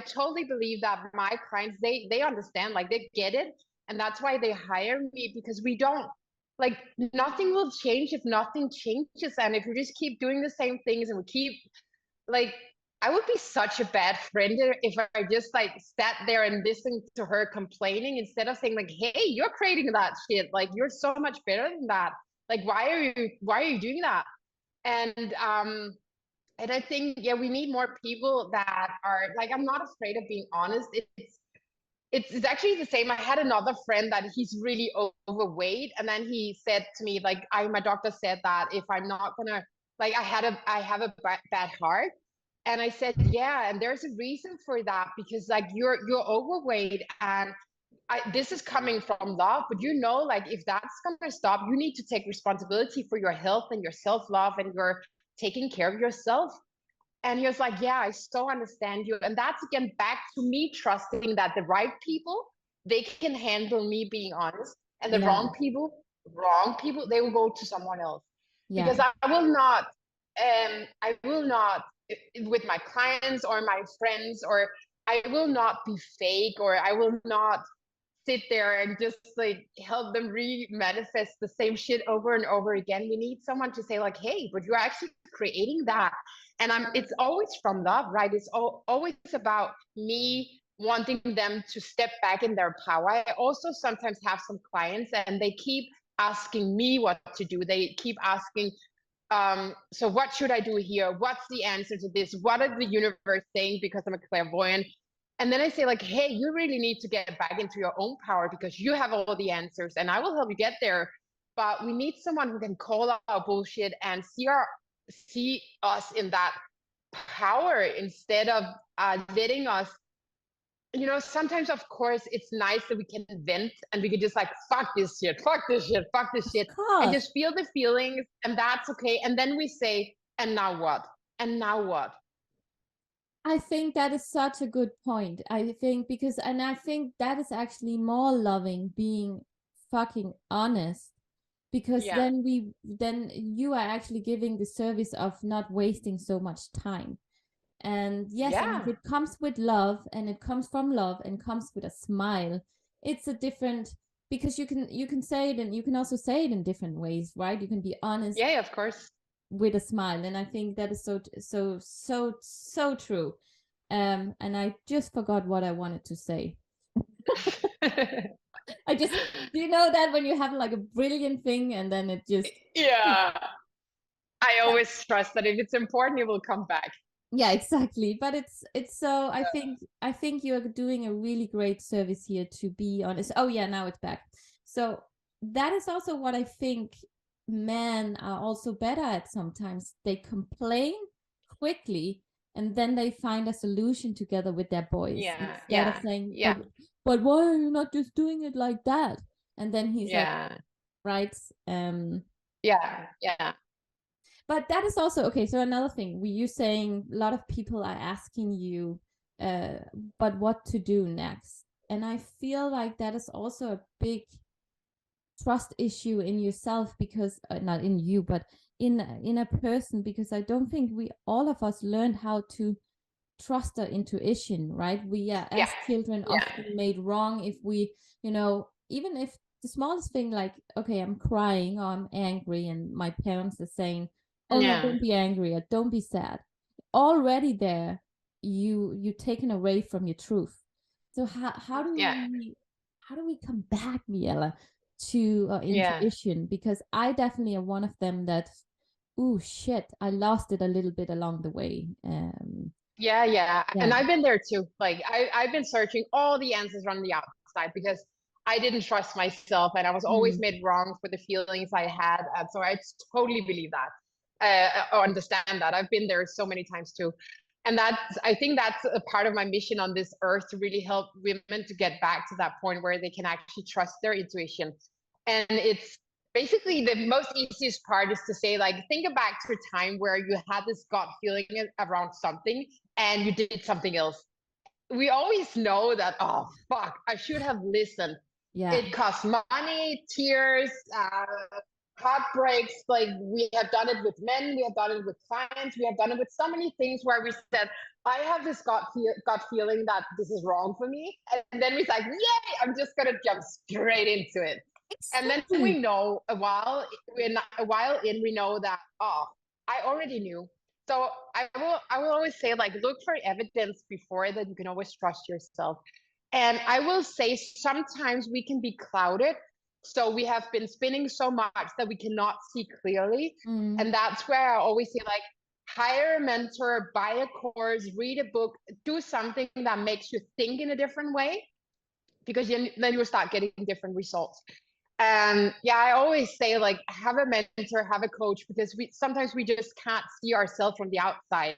Speaker 1: totally believe that my clients, they understand, like, they get it, and that's why they hire me, because we don't, like, nothing will change if nothing changes, and if we just keep doing the same things and we keep, like, I would be such a bad friend if I just, like, sat there and listened to her complaining, instead of saying, like, hey, you're creating that shit. Like, you're so much better than that. Like, why are you doing that? And I think, we need more people that are like, I'm not afraid of being honest. It's actually the same. I had another friend that he's really overweight, and then he said to me, like, my doctor said that if I'm not gonna, like, I have a bad heart. And I said, yeah, and there's a reason for that, because, like, you're overweight, and this is coming from love, but like, if that's gonna stop, you need to take responsibility for your health and your self-love, and you're taking care of yourself. And he was like, yeah, I so understand you. And that's, again, back to me trusting that the right people, they can handle me being honest, and the wrong people, they will go to someone else. Because I will not, with my clients or my friends, or I will not be fake, or I will not sit there and just, like, help them re-manifest the same shit over and over again. We need someone to say, like, hey, but you're actually creating that. And it's always from love, right? It's always about me wanting them to step back in their power. I also sometimes have some clients, and they keep asking me what to do. They keep asking, so what should I do here? What's the answer to this? What is the universe saying? Because I'm a clairvoyant. And then I say, like, hey, you really need to get back into your own power, because you have all the answers, and I will help you get there. but we need someone who can call out our bullshit and see us in that power instead of letting us, sometimes of course it's nice that we can vent and we can just like fuck this shit, fuck this shit, fuck this shit,
Speaker 2: Of
Speaker 1: and
Speaker 2: course.
Speaker 1: just feel the feelings, and that's okay. And then we say, and now what? And now what?
Speaker 2: I think that is such a good point. I think I think that is actually more loving, being fucking honest, because
Speaker 1: Yeah.
Speaker 2: then you are actually giving the service of not wasting so much time. And yes, and if
Speaker 1: Yeah.
Speaker 2: it comes with love and it comes from love and comes with a smile, it's a different, because you can say it, and you can also say it in different ways, right? You can be honest
Speaker 1: Yeah, of course.
Speaker 2: with a smile, and I think that is so true. And I just forgot what I wanted to say. I just, do you know that when you have like a brilliant thing and then it just,
Speaker 1: Yeah. I always trust that if it's important, it will come back.
Speaker 2: yeah, exactly. But it's so, I think you're doing a really great service here, to be honest. Oh yeah, now it's back. So that is also what I think men are also better at sometimes. They complain quickly, and then they find a solution together with their boys,
Speaker 1: Yeah.
Speaker 2: instead of
Speaker 1: Yeah.
Speaker 2: saying,
Speaker 1: Yeah.
Speaker 2: but why are you not just doing it like that? And then he's like,
Speaker 1: Yeah.
Speaker 2: right.
Speaker 1: Yeah. Yeah.
Speaker 2: But that is also okay. So another thing, you saying a lot of people are asking you, uh, but what to do next? And I feel like that is also a big trust issue in yourself, because not in you, but in a person, because I don't think we, all of us, learned how to trust our intuition, right? We are,
Speaker 1: Yeah.
Speaker 2: as children,
Speaker 1: Yeah.
Speaker 2: often made wrong if we, even if the smallest thing, like, okay, I'm crying or I'm angry, and my parents are saying, oh no,
Speaker 1: Yeah.
Speaker 2: don't be angry or don't be sad. Already there, you taken away from your truth. So
Speaker 1: Yeah.
Speaker 2: how do we come back, Miella, to our
Speaker 1: Yeah.
Speaker 2: intuition? Because I definitely am one of them that, oh shit, I lost it a little bit along the way.
Speaker 1: Yeah, yeah. And
Speaker 2: Yeah.
Speaker 1: I've been there too. Like I've been searching all the answers on the outside because I didn't trust myself and I was always
Speaker 2: Mm,
Speaker 1: made wrong for the feelings I had. And so I totally believe that, or understand that. I've been there so many times too. And I think that's a part of my mission on this earth, to really help women to get back to that point where they can actually trust their intuition. And it's basically the most easiest part is to say, like, think back to a time where you had this gut feeling around something and you did something else. We always know that, oh, fuck, I should have listened.
Speaker 2: yeah.
Speaker 1: It costs money, tears, heartbreaks. Like, we have done it with men, we have done it with clients, we have done it with so many things where we said, I have this gut feeling that this is wrong for me. And then we like, yay, I'm just going to jump straight into it. And then we
Speaker 2: Exactly.
Speaker 1: know a while in, we know that, oh, I already knew. So I will always say, like, look for evidence before that. You can always trust yourself. And I will say sometimes we can be clouded. So we have been spinning so much that we cannot see clearly.
Speaker 2: Mm,
Speaker 1: And that's where I always say, like, hire a mentor, buy a course, read a book, do something that makes you think in a different way, because then you'll start getting different results. And yeah, I always say, like, have a mentor, have a coach, because we just can't see ourselves from the outside,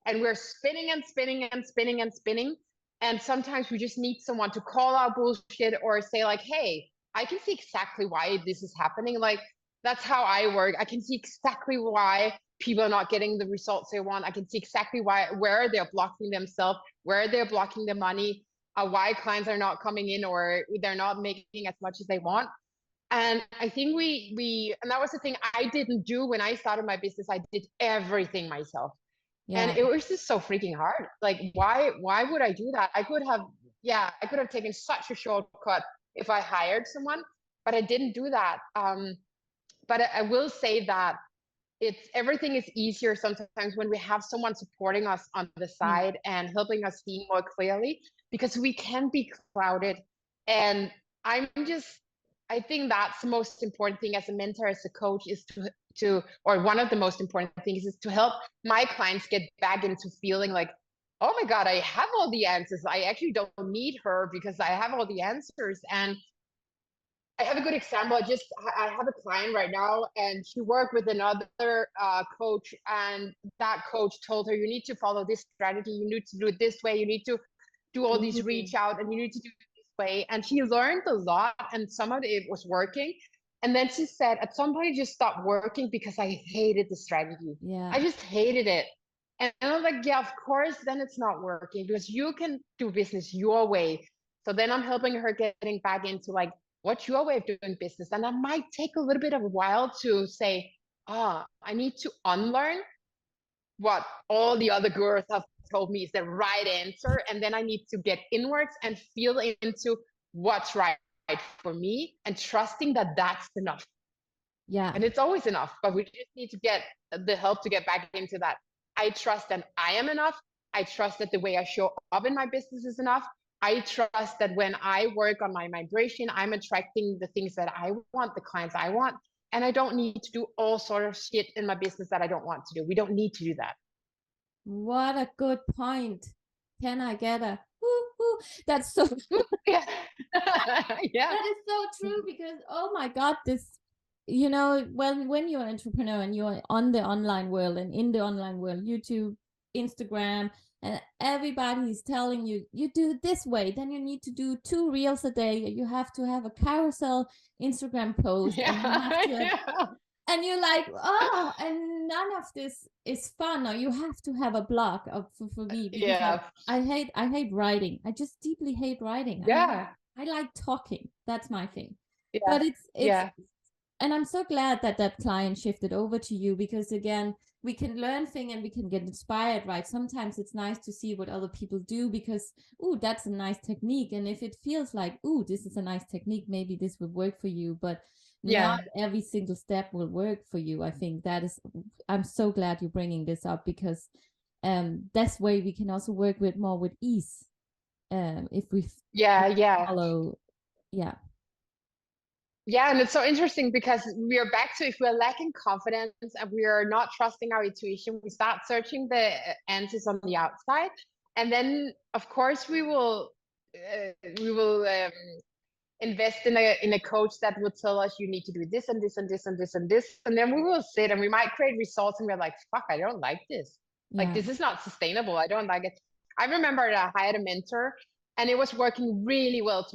Speaker 1: and we're spinning and spinning and spinning and spinning. And sometimes we just need someone to call out bullshit or say, like, hey, I can see exactly why this is happening. Like, that's how I work. I can see exactly why people are not getting the results they want. I can see exactly where they're blocking themselves, where they're blocking the money, why clients are not coming in or they're not making as much as they want. And I think and that was the thing I didn't do when I started my business. I did everything myself. And
Speaker 2: yeah.
Speaker 1: it was just so freaking hard. Like, why would I do that? I could have taken such a shortcut if I hired someone, but I didn't do that. But I will say that everything is easier sometimes when we have someone supporting us on the
Speaker 2: Mm,
Speaker 1: side and helping us see more clearly, because we can be clouded. And I'm just I think that's the most important thing as a mentor, as a coach, is or one of the most important things is to help my clients get back into feeling like, oh my God, I have all the answers. I actually don't need her because I have all the answers. And I have a good example. I have a client right now, and she worked with another coach, and that coach told her, you need to follow this strategy. You need to do it this way. You need to do all these reach out, and you need to do it this way. And she learned a lot, and some of it was working. And then she said, at some point, it just stopped working because I hated the strategy.
Speaker 2: Yeah.
Speaker 1: I just hated it. And I was like, yeah, of course, then it's not working because you can do business your way. So then I'm helping her getting back into like, what's your way of doing business? And that might take a little bit of a while to say, I need to unlearn what all the other gurus have told me is the right answer. And then I need to get inwards and feel into what's right for me and trusting that that's enough.
Speaker 2: Yeah.
Speaker 1: And it's always enough, but we just need to get the help to get back into that. I trust that I am enough. I trust that the way I show up in my business is enough. I trust that when I work on my vibration, I'm attracting the things that I want, the clients I want. And I don't need to do all sort of shit in my business that I don't want to do. We don't need to do that.
Speaker 2: What a good point. Can I get a woo? That's so
Speaker 1: yeah.
Speaker 2: Yeah. That is so true because oh my God, this, you know, when you're an entrepreneur and you're on the online world and in the online world, YouTube, Instagram, and everybody's telling you, you do it this way, then you need to do 2 reels a day. You have to have a carousel Instagram post. And you have to and you're like, oh, and none of this is fun. Or you have to have a blog for me because I hate writing. I just deeply hate writing. I like talking. That's my thing. But it's and I'm so glad that that client shifted over to you because again, we can learn things and we can get inspired, right? Sometimes it's nice to see what other people do because, oh, that's a nice technique. And if it feels like, oh, this is a nice technique, maybe this would work for you. But not every single step will work for you. I think that is, I'm so glad you're bringing this up because that's way we can also work with more with ease. If we follow.
Speaker 1: Yeah, and it's so interesting because we are back to if we're lacking confidence and we are not trusting our intuition, we start searching the answers on the outside, and then of course we will invest in a coach that will tell us you need to do this and this and this and this and this, and then we will sit and we might create results and we're like, fuck, I don't like this. Like this is not sustainable. I don't like it. I remember I hired a mentor. And it was working really well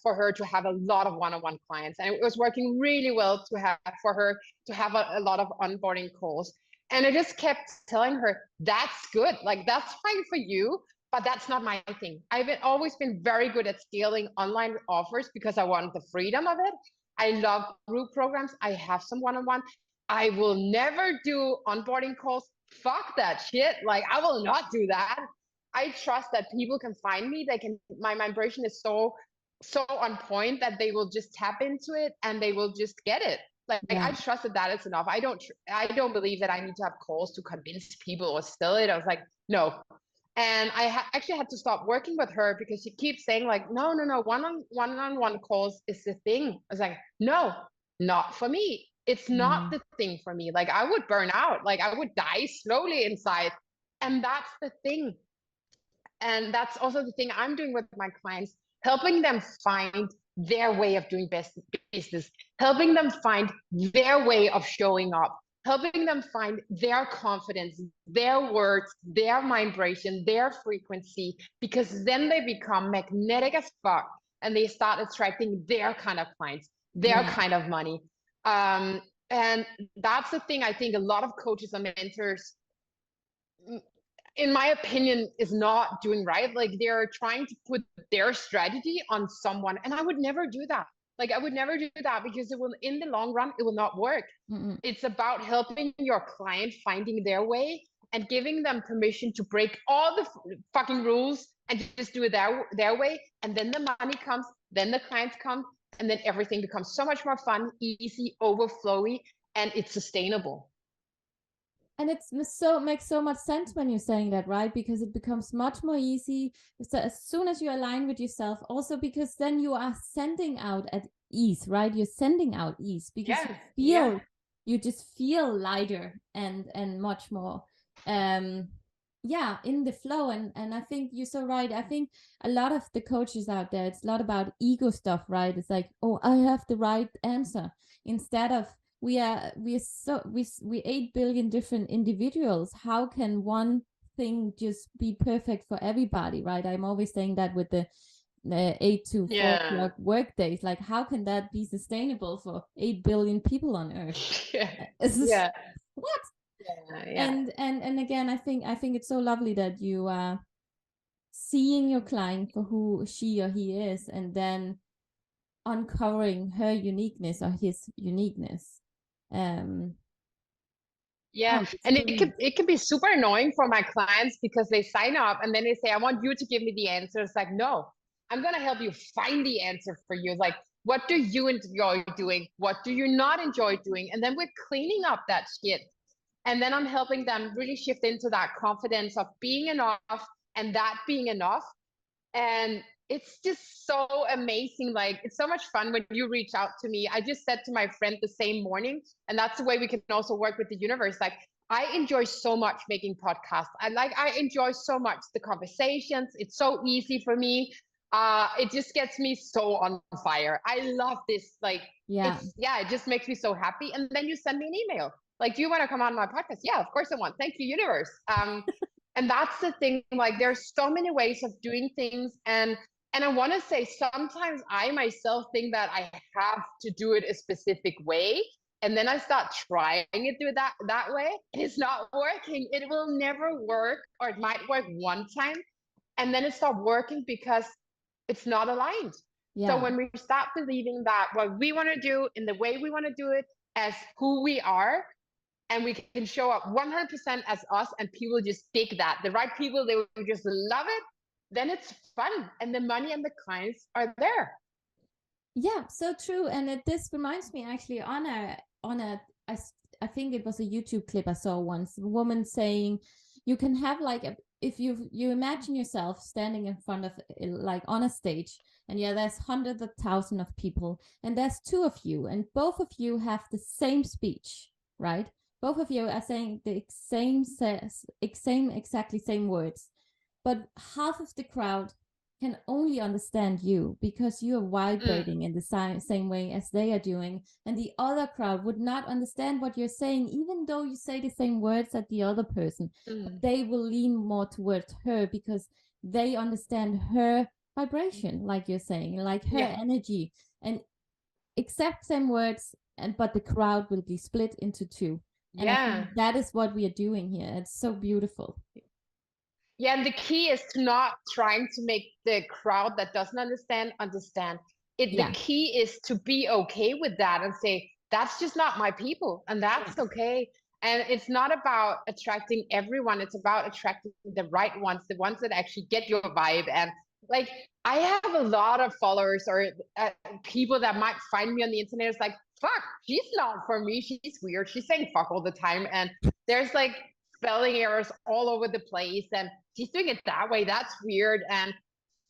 Speaker 1: for her to have a lot of one-on-one clients. And it was working really well for her to have a lot of onboarding calls. And I just kept telling her, that's good. Like, that's fine for you, but that's not my thing. I've always been very good at scaling online offers because I want the freedom of it. I love group programs. I have some one-on-one. I will never do onboarding calls. Fuck that shit. Like, I will not do that. I trust that people can find me. My vibration is so on point that they will just tap into it and they will just get it. Like I trust that is enough. I don't believe that I need to have calls to convince people or sell it. I was like, no. And I actually had to stop working with her because she keeps saying like, no, one-on-one calls is the thing. I was like, no, not for me. It's not the thing for me. Like I would burn out. Like I would die slowly inside. And that's the thing. And that's also the thing I'm doing with my clients, helping them find their way of doing business, helping them find their way of showing up, helping them find their confidence, their words, their vibration, their frequency, because then they become magnetic as fuck and they start attracting their kind of clients, their kind of money. And that's the thing I think a lot of coaches and mentors, in my opinion, is not doing right. Like they're trying to put their strategy on someone, and I would never do that. Like I would never do that because it will, in the long run, it will not work. It's about helping your client finding their way and giving them permission to break all the fucking rules and just do it their way. And then the money comes, then the clients come, and then everything becomes so much more fun, easy, overflowy, and it's sustainable.
Speaker 2: And makes so much sense when you're saying that, right? Because it becomes much more easy so as soon as you align with yourself. Also, because then you are sending out at ease, right? You're sending out ease because you just feel lighter and much more yeah, in the flow. And I think you're so right. I think a lot of the coaches out there, it's a lot about ego stuff, right? It's like, oh, I have the right answer, instead of we 8 billion different individuals. How can one thing just be perfect for everybody, right? I'm always saying that with the 8 to 4
Speaker 1: Yeah.
Speaker 2: o'clock work days. Like, how can that be sustainable for 8 billion people on earth?
Speaker 1: Yeah.
Speaker 2: It's
Speaker 1: Yeah.
Speaker 2: what?
Speaker 1: Yeah. Yeah.
Speaker 2: And again, I think it's so lovely that you are seeing your client for who she or he is, and then uncovering her uniqueness or his uniqueness. um
Speaker 1: Yeah,
Speaker 2: oh, it's
Speaker 1: and
Speaker 2: brilliant.
Speaker 1: it can be super annoying for my clients because they sign up and then they say, "I want you to give me the answer." It's like, no, I'm gonna help you find the answer for you. Like, what do you enjoy doing? What do you not enjoy doing? And then we're cleaning up that shit. And then I'm helping them really shift into that confidence of being enough and that being enough. And it's just so amazing. Like, it's so much fun when you reach out to me. I just said to my friend the same morning, and that's the way we can also work with the universe. Like, I enjoy so much making podcasts. I enjoy so much the conversations. It's so easy for me. It just gets me so on fire. I love this. Like,
Speaker 2: Yeah,
Speaker 1: it just makes me so happy. And then you send me an email. Like, do you want to come on my podcast? Yeah, of course I want. Thank you, universe. And that's the thing. Like, there's so many ways of doing things, and I want to say sometimes I myself think that I have to do it a specific way, and then I start trying it through that way, and it's not working. It will never work, or it might work one time, and then it stops working because it's not aligned. So
Speaker 2: yeah,
Speaker 1: when we start believing that what we want to do in the way we want to do it, as who we are, and we can show up 100% as us, and people just dig that, the right people, they will just love it, then it's fun, and the money and the clients are there.
Speaker 2: yeah, so true. And this reminds me, actually, I, I think it was a YouTube clip I saw once, a woman saying you can have like if you imagine yourself standing in front of, like, on a stage, and yeah, there's hundreds of thousands of people, and there's two of you, and both of you have the same speech, right? Both of you are saying the exactly same words, but half of the crowd can only understand you because you are
Speaker 1: Mm,
Speaker 2: vibrating in the same way as they are doing, and the other crowd would not understand what you're saying, even though you say the same words as the other person. But
Speaker 1: mm,
Speaker 2: they will lean more towards her because they understand her vibration, like you're saying, like her
Speaker 1: yeah,
Speaker 2: energy, and exact same words, and but the crowd will be split into two. And I
Speaker 1: yeah.
Speaker 2: think that is what we are doing here. It's so beautiful.
Speaker 1: Yeah, and the key is to not trying to make the crowd that doesn't understand it. The
Speaker 2: Yeah.
Speaker 1: key is to be okay with that and say, that's just not my people, and
Speaker 2: Yeah.
Speaker 1: that's okay. And it's not about attracting everyone, it's about attracting the right ones, the ones that actually get your vibe. And like, I have a lot of followers or people that might find me on the internet. It's like, fuck, she's not for me, she's weird, she's saying fuck all the time, and there's like spelling errors all over the place, and she's doing it that way, that's weird. And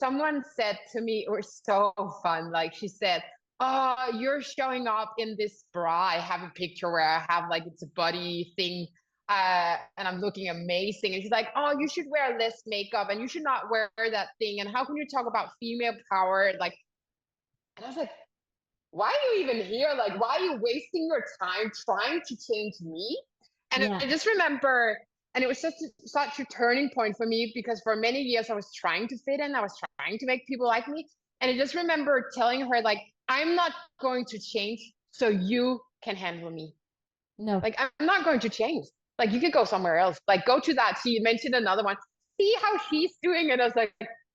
Speaker 1: someone said to me, it was so fun, like, she said, "Oh, you're showing up in this bra. I have a picture where I have, like, it's a buddy thing, and I'm looking amazing." And she's like, "Oh, you should wear less makeup, and you should not wear that thing. And how can you talk about female power?" Like, and I was like, why are you even here? Like, why are you wasting your time trying to change me? And
Speaker 2: Yeah.
Speaker 1: I just remember, and it was such a turning point for me because for many years I was trying to fit in, I was trying to make people like me. And I just remember telling her, like, I'm not going to change so you can handle me.
Speaker 2: No.
Speaker 1: Like, I'm not going to change. Like, you could go somewhere else. Like, go to that. She mentioned another one. See how she's doing it. I was like,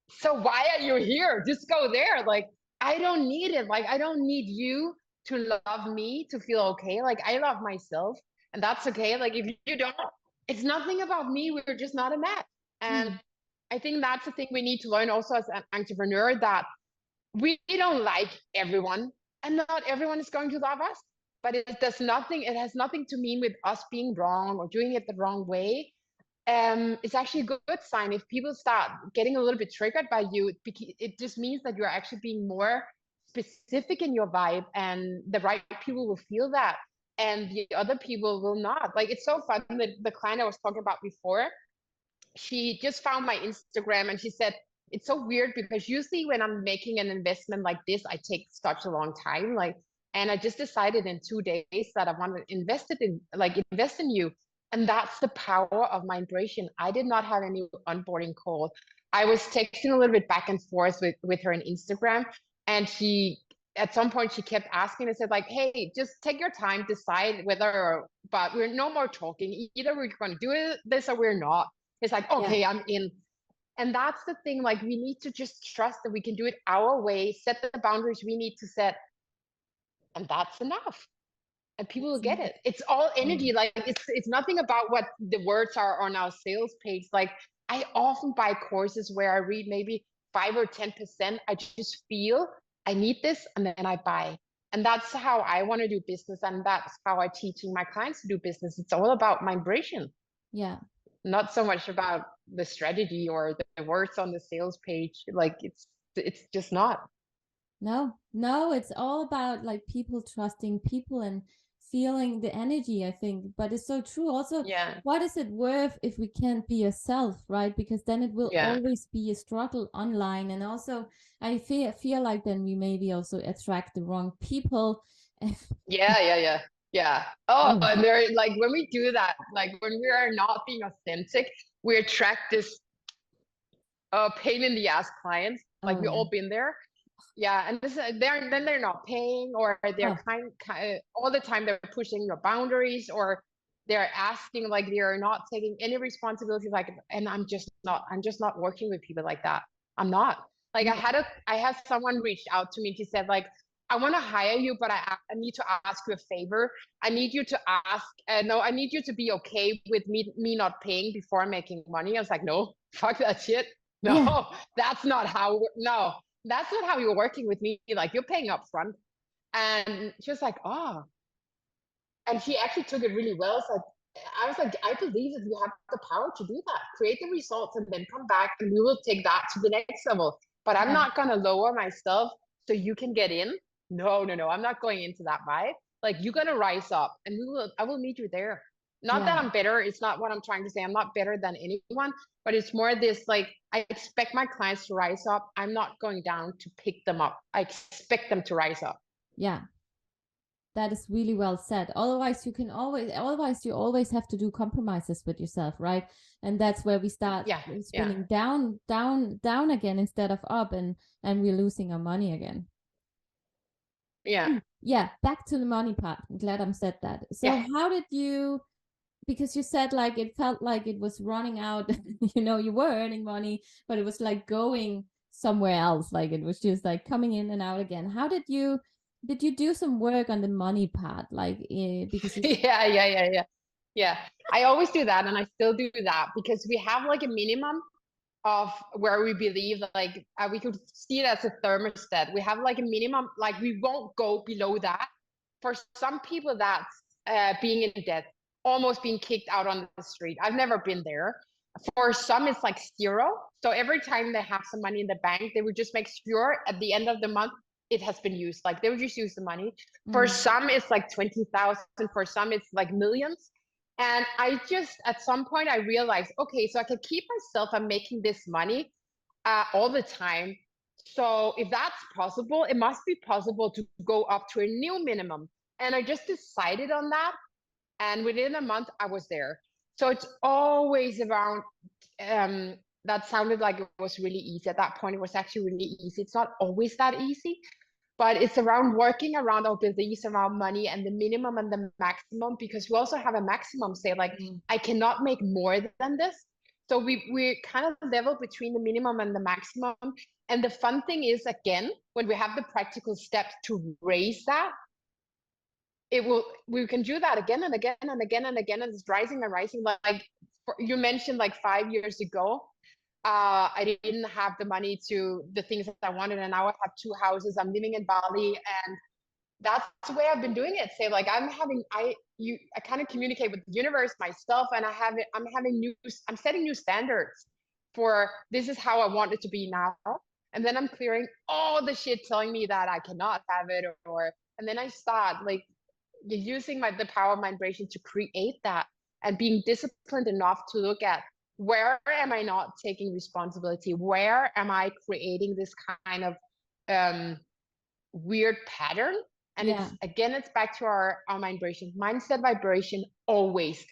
Speaker 1: so why are you here? Just go there. Like, I don't need it. Like, I don't need you to love me to feel okay. Like, I love myself, and that's okay. Like, if you don't, it's nothing about me. We're just not a match. And
Speaker 2: Mm.
Speaker 1: I think that's the thing we need to learn also as an entrepreneur, that we don't like everyone, and not everyone is going to love us, but it has nothing to mean with us being wrong or doing it the wrong way. It's actually a good sign if people start getting a little bit triggered by you. It just means that you're actually being more specific in your vibe, and the right people will feel that, and the other people will not. Like, it's so fun that the client I was talking about before, she just found my Instagram and she said, it's so weird because usually when I'm making an investment like this, I take such a long time. Like, and I just decided in 2 days that I want to invest in you. And that's the power of migration. I did not have any onboarding call. I was texting a little bit back and forth with her on Instagram. And she, at some point, she kept asking, I said, like, hey, just take your time, decide whether, but we're no more talking. Either we're going to do this or we're not. It's like,
Speaker 2: Yeah.
Speaker 1: okay, I'm in. And that's the thing, like we need to just trust that we can do it our way, set the boundaries we need to set, and that's enough. And people will get it. It's all energy. Like it's nothing about what the words are on our sales page. Like I often buy courses where I read maybe 5 or 10%. I just feel I need this and then I buy. And that's how I want to do business. And that's how I'm teaching my clients to do business. It's all about vibration.
Speaker 2: Yeah.
Speaker 1: Not so much about the strategy or the words on the sales page. Like it's just not.
Speaker 2: No, it's all about like people trusting people and feeling the energy, I think. But it's so true. Also,
Speaker 1: Yeah.
Speaker 2: what is it worth if we can't be yourself, right? Because then it will
Speaker 1: Yeah.
Speaker 2: always be a struggle online. And also, I feel like then we maybe also attract the wrong people.
Speaker 1: Yeah. Oh,
Speaker 2: Oh,
Speaker 1: and they're like when we do that, like when we are not being authentic, we attract this pain in the ass clients. Like
Speaker 2: oh
Speaker 1: we
Speaker 2: yeah.
Speaker 1: all been there. Yeah, and they're not paying, or they're
Speaker 2: Oh,
Speaker 1: kind all the time they're pushing your boundaries, or they're asking like they're not taking any responsibility. Like, and I'm just not working with people like that. I'm not. Like
Speaker 2: no.
Speaker 1: I had someone reach out to me. She said like, I want to hire you, but I need to ask you a favor. I need you to ask. No, I need you to be okay with me not paying before I'm making money. I was like, no, fuck that shit.
Speaker 2: Yeah.
Speaker 1: No, that's not how. No, that's not how you're working with me. Like you're paying up front. And she was like, oh. And she actually took it really well. So I was like, I believe that you have the power to do that. Create the results and then come back and we will take that to the next level. But I'm
Speaker 2: Yeah.
Speaker 1: not gonna lower myself so you can get in. No. I'm not going into that vibe. Like you're gonna rise up and I will meet you there. Not
Speaker 2: Yeah.
Speaker 1: that I'm better. It's not what I'm trying to say. I'm not better than anyone, but it's more this like I expect my clients to rise up. I'm not going down to pick them up. I expect them to rise up.
Speaker 2: Yeah. That is really well said. Otherwise, you always have to do compromises with yourself, right? And that's where we start
Speaker 1: Yeah.
Speaker 2: spinning down again instead of up, and we're losing our money again.
Speaker 1: Yeah.
Speaker 2: Yeah, back to the money part. I'm glad I said that. So
Speaker 1: Yeah.
Speaker 2: how did you, because you said like it felt like it was running out, you were earning money, but it was like going somewhere else. Like it was just like coming in and out again. How did you do some work on the money part? Like, because
Speaker 1: Yeah. I always do that and I still do that because we have like a minimum of where we believe like we could see it as a thermostat. We have like a minimum, like we won't go below that. For some people, that's being in debt, almost being kicked out on the street. I've never been there. For some, it's like zero. So every time they have some money in the bank, they would just make sure at the end of the month it has been used. Like they would just use the money. For some, it's like 20,000. For some, it's like millions. And I just, at some point, I realized, okay, so I can keep myself, I'm making this money all the time. So if that's possible, it must be possible to go up to a new minimum. And I just decided on that. And within a month, I was there. So it's always around, that sounded like it was really easy. At that point, it was actually really easy. It's not always that easy, but it's around working around our beliefs around money and the minimum and the maximum, because we also have a maximum, say like, I cannot make more than this. So we kind of level between the minimum and the maximum. And the fun thing is, again, when we have the practical steps to raise that, we can do that again and again and again and again, and it's rising and rising. Like you mentioned, like 5 years ago, I didn't have the money to the things that I wanted, and now I have 2 houses. I'm living in Bali, and that's the way I've been doing it. Say like I kind of communicate with the universe, myself, and I'm setting new standards for this is how I want it to be now. And then I'm clearing all the shit telling me that I cannot have it, and then I start like using the power of vibration to create that, and being disciplined enough to look at where am I not taking responsibility? Where am I creating this kind of weird pattern? And
Speaker 2: Yeah.
Speaker 1: it's back to our vibration, mindset vibration always.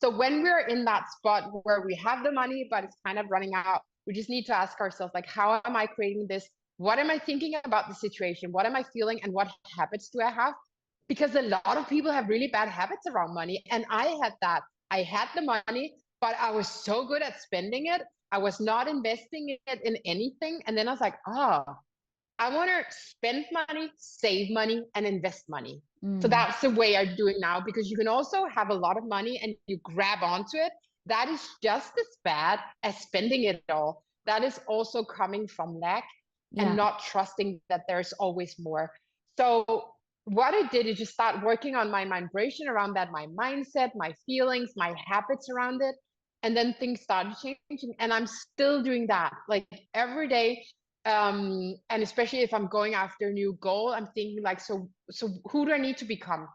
Speaker 1: So when we're in that spot where we have the money, but it's kind of running out, we just need to ask ourselves, like, how am I creating this? What am I thinking about the situation? What am I feeling? And what habits do I have? Because a lot of people have really bad habits around money. And I had that. I had the money, but I was so good at spending it. I was not investing it in anything. And then I was like, oh, I want to spend money, save money, and invest money. So that's the way I'm doing now, because you can also have a lot of money and you grab onto it. That is just as bad as spending it all. That is also coming from lack and not trusting that there's always more. So what I did is just start working on my vibration around that, my mindset, my feelings, my habits around it. And then things started changing. And I'm still doing that. Like every day, and especially if I'm going after a new goal, I'm thinking like, so who do I need to become?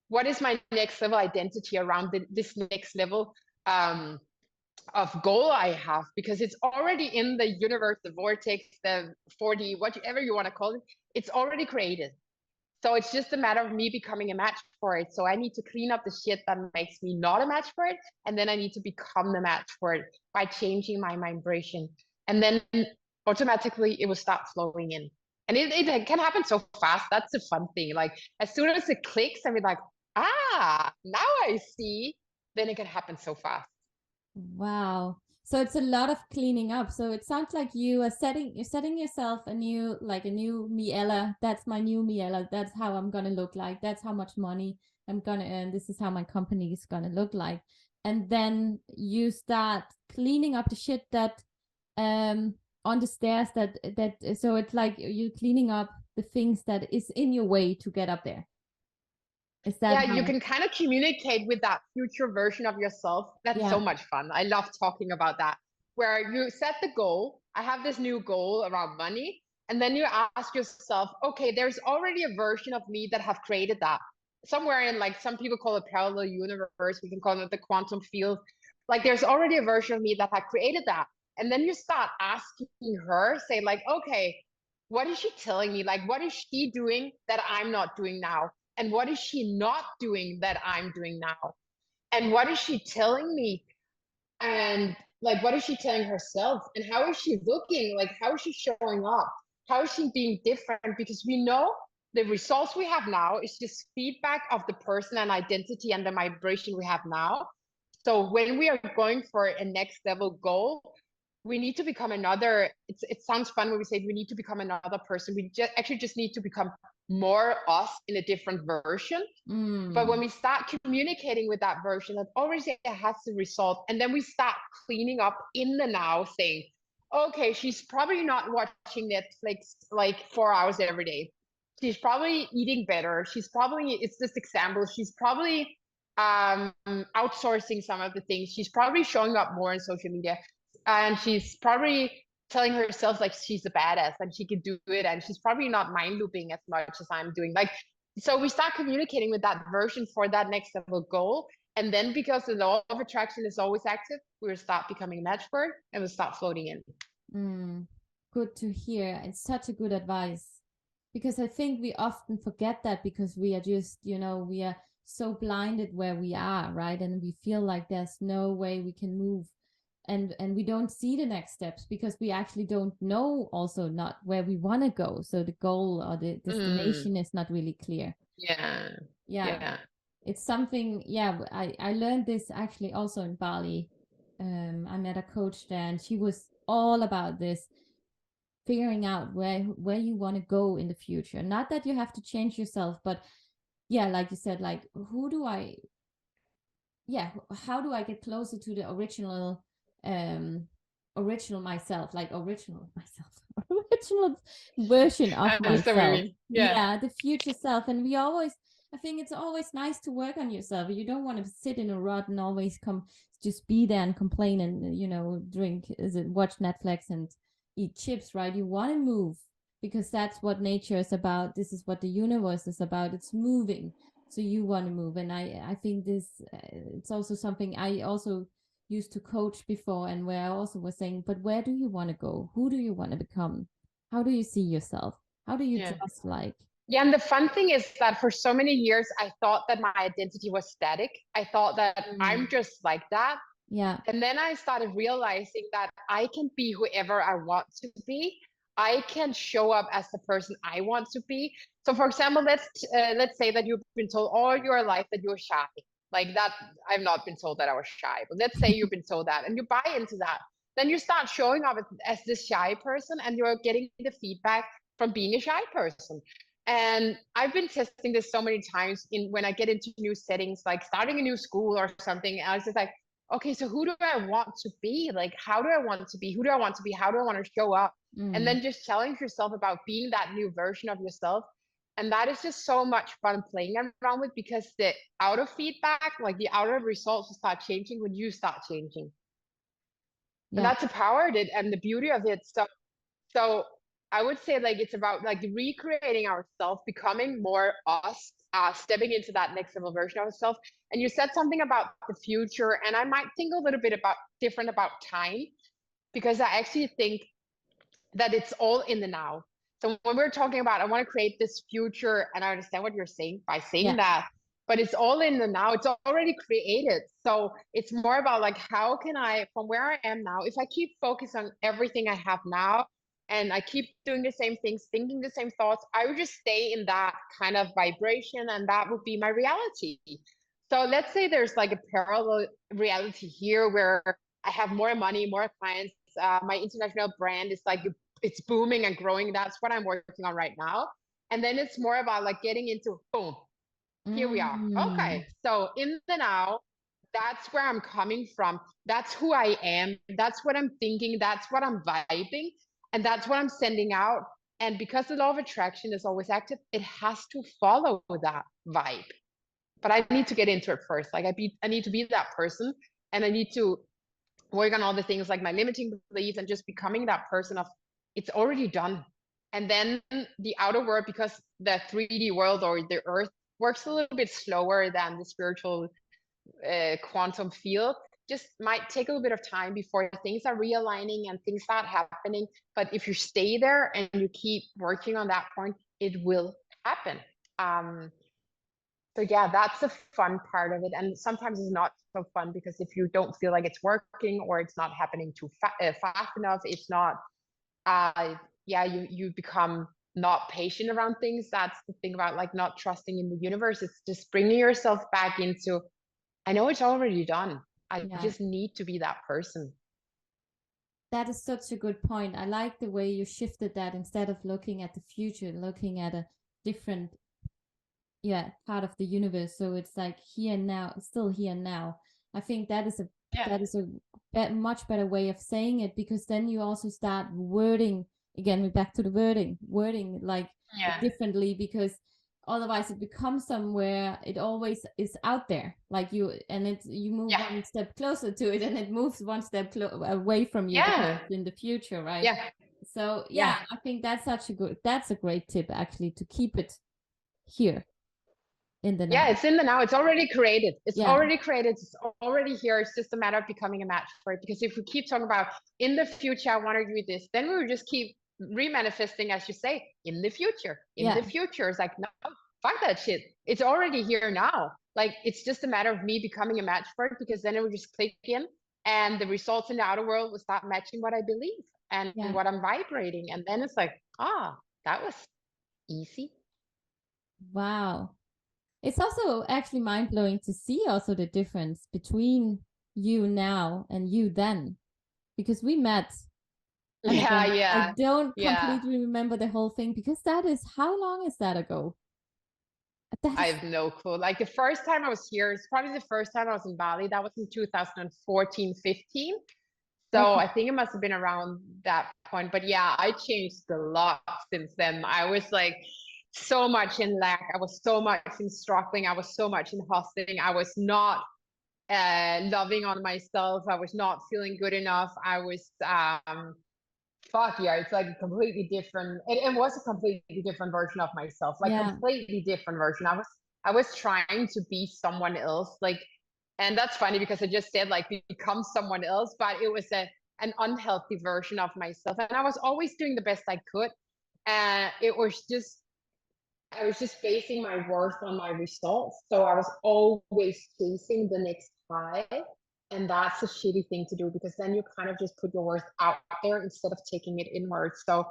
Speaker 1: What is my next level identity around this next level of goal I have? Because it's already in the universe, the vortex, the 4D, whatever you want to call it, it's already created. So it's just a matter of me becoming a match for it. So I need to clean up the shit that makes me not a match for it, and then I need to become the match for it by changing my vibration. And then automatically it will start flowing in. And it can happen so fast. That's the fun thing. Like as soon as it clicks, I mean, like, now I see, then it can happen so fast.
Speaker 2: Wow. So it's a lot of cleaning up. So it sounds like you're setting yourself a new Miella. That's my new Miella. That's how I'm gonna look like. That's how much money I'm gonna earn. This is how my company is gonna look like. And then you start cleaning up the shit that on the stairs that so it's like you cleaning up the things that is in your way to get up there. Is that
Speaker 1: you can kind of communicate with that future version of yourself. That's so much fun. I love talking about that, where you set the goal. I have this new goal around money. And then you ask yourself, okay, there's already a version of me that have created that. Somewhere in, like, some people call it parallel universe. We can call it the quantum field. Like there's already a version of me that had created that. And then you start asking her, say like, okay, what is she telling me? Like, what is she doing that I'm not doing now? And what is she not doing that I'm doing now? And what is she telling me? And like, what is she telling herself? And how is she looking? Like, how is she showing up? How is she being different? Because we know the results we have now is just feedback of the person and identity and the vibration we have now. So when we are going for a next level goal, we need to become another. It sounds fun when we say we need to become another person. We just need to become more us in a different version. But when we start communicating with that version, that already has the result, and then we start cleaning up in the now, saying, okay, she's probably not watching Netflix like 4 hours every day. She's probably eating better. It's this example, she's probably outsourcing some of the things. She's probably showing up more on social media, and she's probably telling herself like she's a badass and she can do it, and she's probably not mind looping as much as I'm doing. Like, so we start communicating with that version for that next level goal. And then because the law of attraction is always active, we will start becoming a match for it and we'll start floating in.
Speaker 2: Good to hear. It's such a good advice, because I think we often forget that because we are just, we are so blinded where we are, right? And we feel like there's no way we can move, and we don't see the next steps because we actually don't know also not where we want to go. So the goal or the destination is not really clear. Yeah. It's something, I learned this actually also in Bali. I met a coach there and she was all about this, figuring out where you want to go in the future. Not that you have to change yourself, but like you said, like how do I get closer to the original myself, like original version of myself. The future self. And I think it's always nice to work on yourself. You don't want to sit in a rut and always just be there and complain and watch Netflix and eat chips, right? You want to move, because that's what nature is about. This is what the universe is about. It's moving. So you want to move. And I think this it's also something I also used to coach before, and where I also was saying, but where do you want to go? Who do you want to become? How do you see yourself? How do you dress like?
Speaker 1: Yeah, and the fun thing is that for so many years, I thought that my identity was static. I thought that I'm just like that.
Speaker 2: Yeah.
Speaker 1: And then I started realizing that I can be whoever I want to be. I can show up as the person I want to be. So, for example, let's say that you've been told all your life that you're shy. Like that, I've not been told that I was shy, but let's say you've been told that, and you buy into that. Then you start showing up as this shy person, and you're getting the feedback from being a shy person. And I've been testing this so many times in when I get into new settings, like starting a new school or something. And I was just like, okay, so who do I want to be? Like, how do I want to be? Who do I want to be? How do I want to show up? And then just challenge yourself about being that new version of yourself. And that is just so much fun playing around with, because the outer feedback, like the outer results, will start changing when you start changing. And
Speaker 2: Yeah.
Speaker 1: that's the power of it and the beauty of it. So I would say like it's about like recreating ourselves, becoming more us, stepping into that next level version of ourselves. And you said something about the future, and I might think a little bit about different about time, because I actually think that it's all in the now. So when we're talking about, I want to create this future, and I understand what you're saying by saying that, but it's all in the now. It's already created. So it's more about like, how can I, from where I am now, if I keep focused on everything I have now, and I keep doing the same things, thinking the same thoughts, I would just stay in that kind of vibration, and that would be my reality. So let's say there's like a parallel reality here where I have more money, more clients. My international brand is like it's booming and growing. That's what I'm working on right now. And then it's more about like getting into boom. Here we are. Okay. So in the now, that's where I'm coming from. That's who I am. That's what I'm thinking. That's what I'm vibing. And that's what I'm sending out. And because the law of attraction is always active, it has to follow that vibe. But I need to get into it first. Like I need to be that person, and I need to work on all the things like my limiting beliefs and just becoming that person of it's already done. And then the outer world, because the 3D world or the earth works a little bit slower than the spiritual quantum field, just might take a little bit of time before things are realigning and things start happening. But if you stay there and you keep working on that point, it will happen. So yeah, that's the fun part of it. And sometimes it's not so fun, because if you don't feel like it's working, or it's not happening too fast enough, it's not, you become not patient around things. That's the thing about like not trusting in the universe. It's just bringing yourself back into, I know it's already done. I just need to be that person.
Speaker 2: That is such a good point. I like the way you shifted that, instead of looking at the future, looking at a different part of the universe. So it's like here and now, still here and now. I think that is a much better way of saying it, because then you also start wording again. We're back to the wording like differently, because otherwise it becomes somewhere, it always is out there, like you move one step closer to it, and it moves one step away from you in the future, right? So I think that's a great tip, actually, to keep it here in the now.
Speaker 1: It's in the now. It's already created. It's already created. It's already here. It's just a matter of becoming a match for it. Because if we keep talking about in the future, I want to do this, then we would just keep remanifesting, as you say, in the future. In the future. It's like, no, fuck that shit. It's already here now. Like, it's just a matter of me becoming a match for it, because then it would just click in, and the results in the outer world will start matching what I believe and what I'm vibrating. And then it's like, that was easy.
Speaker 2: Wow. It's also actually mind-blowing to see also the difference between you now and you then, because we met. I don't completely remember the whole thing, because how long is that ago?
Speaker 1: I have no clue. Like the first time I was here, it's probably the first time I was in Bali. That was in 2014, 15. So I think it must have been around that point. But yeah, I changed a lot since then. I was like so much in lack. I was so much in struggling. I was so much in hustling. I was not loving on myself. I was not feeling good enough. I was it's like a completely different, it was a completely different version of myself, like completely different version. I was trying to be someone else. Like And that's funny because I just said like become someone else, but it was an unhealthy version of myself. And I was always doing the best I could. And I was just basing my worth on my results. So I was always chasing the next high. And that's a shitty thing to do because then you kind of just put your worth out there instead of taking it inward. So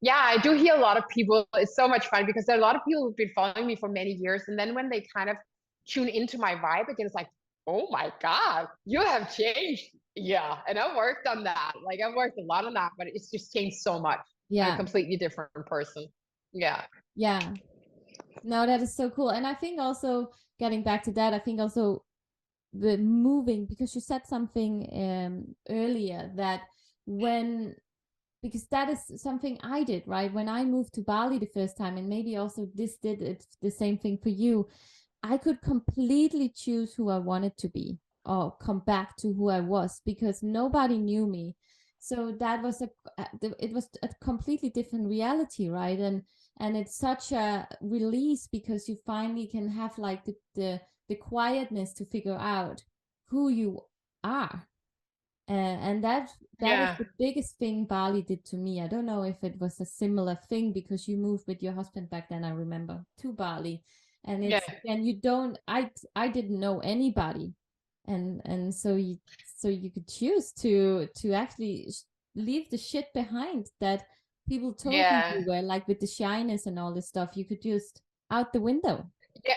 Speaker 1: yeah, I do hear a lot of people. It's so much fun because there are a lot of people who've been following me for many years. And then when they kind of tune into my vibe again, it's like, oh my God, you have changed. Yeah. And I've worked on that. Like I've worked a lot on that, but it's just changed so much. I'm a
Speaker 2: Yeah.
Speaker 1: completely different person. Yeah.
Speaker 2: Yeah. No, that is so cool. And I think also getting back to that, I think also the moving, because you said something earlier that when, because that is something I did, right? When I moved to Bali the first time, and maybe also this did it the same thing for you, I could completely choose who I wanted to be or come back to who I was because nobody knew me. So that was it was a completely different reality, right? And it's such a release because you finally can have like the quietness to figure out who you are. And that is
Speaker 1: Yeah.
Speaker 2: the biggest thing Bali did to me. I don't know if it was a similar thing because you moved with your husband back then, I remember, to Bali. And
Speaker 1: Yeah.
Speaker 2: you don't, I didn't know anybody. And so you could choose to actually leave the shit behind that people told you
Speaker 1: Yeah.
Speaker 2: were, like with the shyness and all this stuff. You could just out the window.
Speaker 1: Yeah.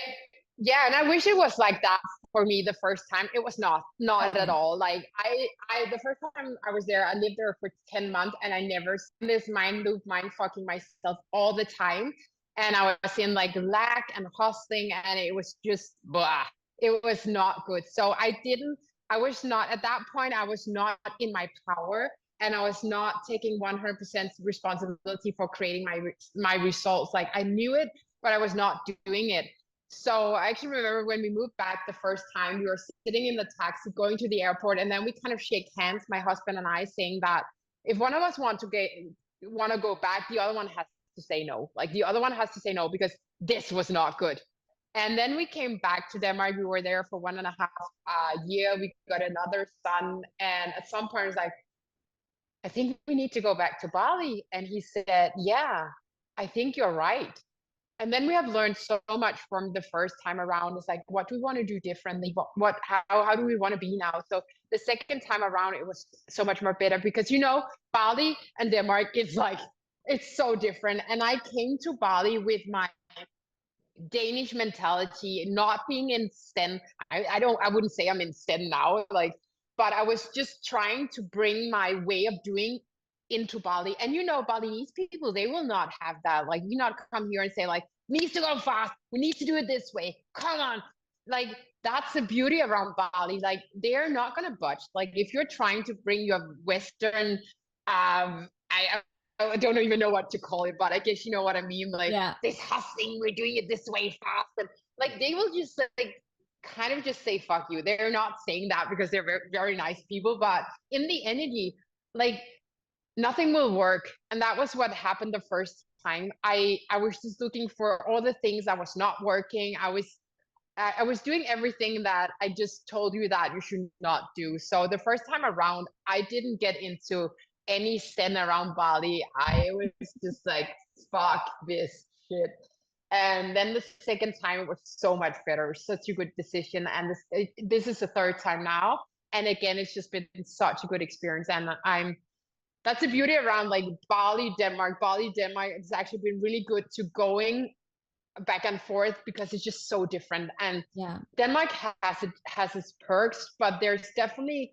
Speaker 1: Yeah. And I wish it was like that for me the first time. It was not at
Speaker 2: Okay.
Speaker 1: all. Like the first time I was there, I lived there for 10 months and I never this mind loop, mind fucking myself all the time. And I was in like lack and hustling and it was just blah. It was not good. So I was not at that point, I was not in my power and I was not taking 100% responsibility for creating my results. Like I knew it, but I was not doing it. So I actually remember when we moved back the first time, we were sitting in the taxi going to the airport, and then we kind of shake hands, my husband and I, saying that if one of us want to go back, the other one has to say no. Like the other one has to say no because this was not good. And then we came back to Denmark. We were there for 1.5 year. We got another son, and at some point, I was like, I think we need to go back to Bali. And he said, yeah, I think you're right. And then we have learned so much from the first time around. It's like, what do we want to do differently? How do we want to be now? So the second time around, it was so much more better because, Bali and Denmark is like, it's so different. And I came to Bali with my Danish mentality, not being in Sten. I wouldn't say I'm in Sten now, like, but I was just trying to bring my way of doing into Bali. And Balinese people, they will not have that. Like, you not come here and say, like, needs to go fast. We need to do it this way. Come on. Like, that's the beauty around Bali. Like, they're not gonna budge. Like, if you're trying to bring your Western I don't even know what to call it, but I guess you know what I mean. Like
Speaker 2: Yeah.
Speaker 1: this hustling, we're doing it this way fast, and like they will just like kind of just say fuck you. They're not saying that because they're very, very nice people, but in the energy, like nothing will work. And that was what happened the first time. I was just looking for all the things that was not working. I was doing everything that I just told you that you should not do. So the first time around, I didn't get into any stand around Bali. I was just like, fuck this shit. And then the second time it was so much better, such a good decision. And this is the third time now. And again, it's just been such a good experience. And that's the beauty around like Bali, Denmark. Bali, Denmark, it's actually been really good to going back and forth because it's just so different. And
Speaker 2: Yeah.
Speaker 1: Denmark has its perks, but there's definitely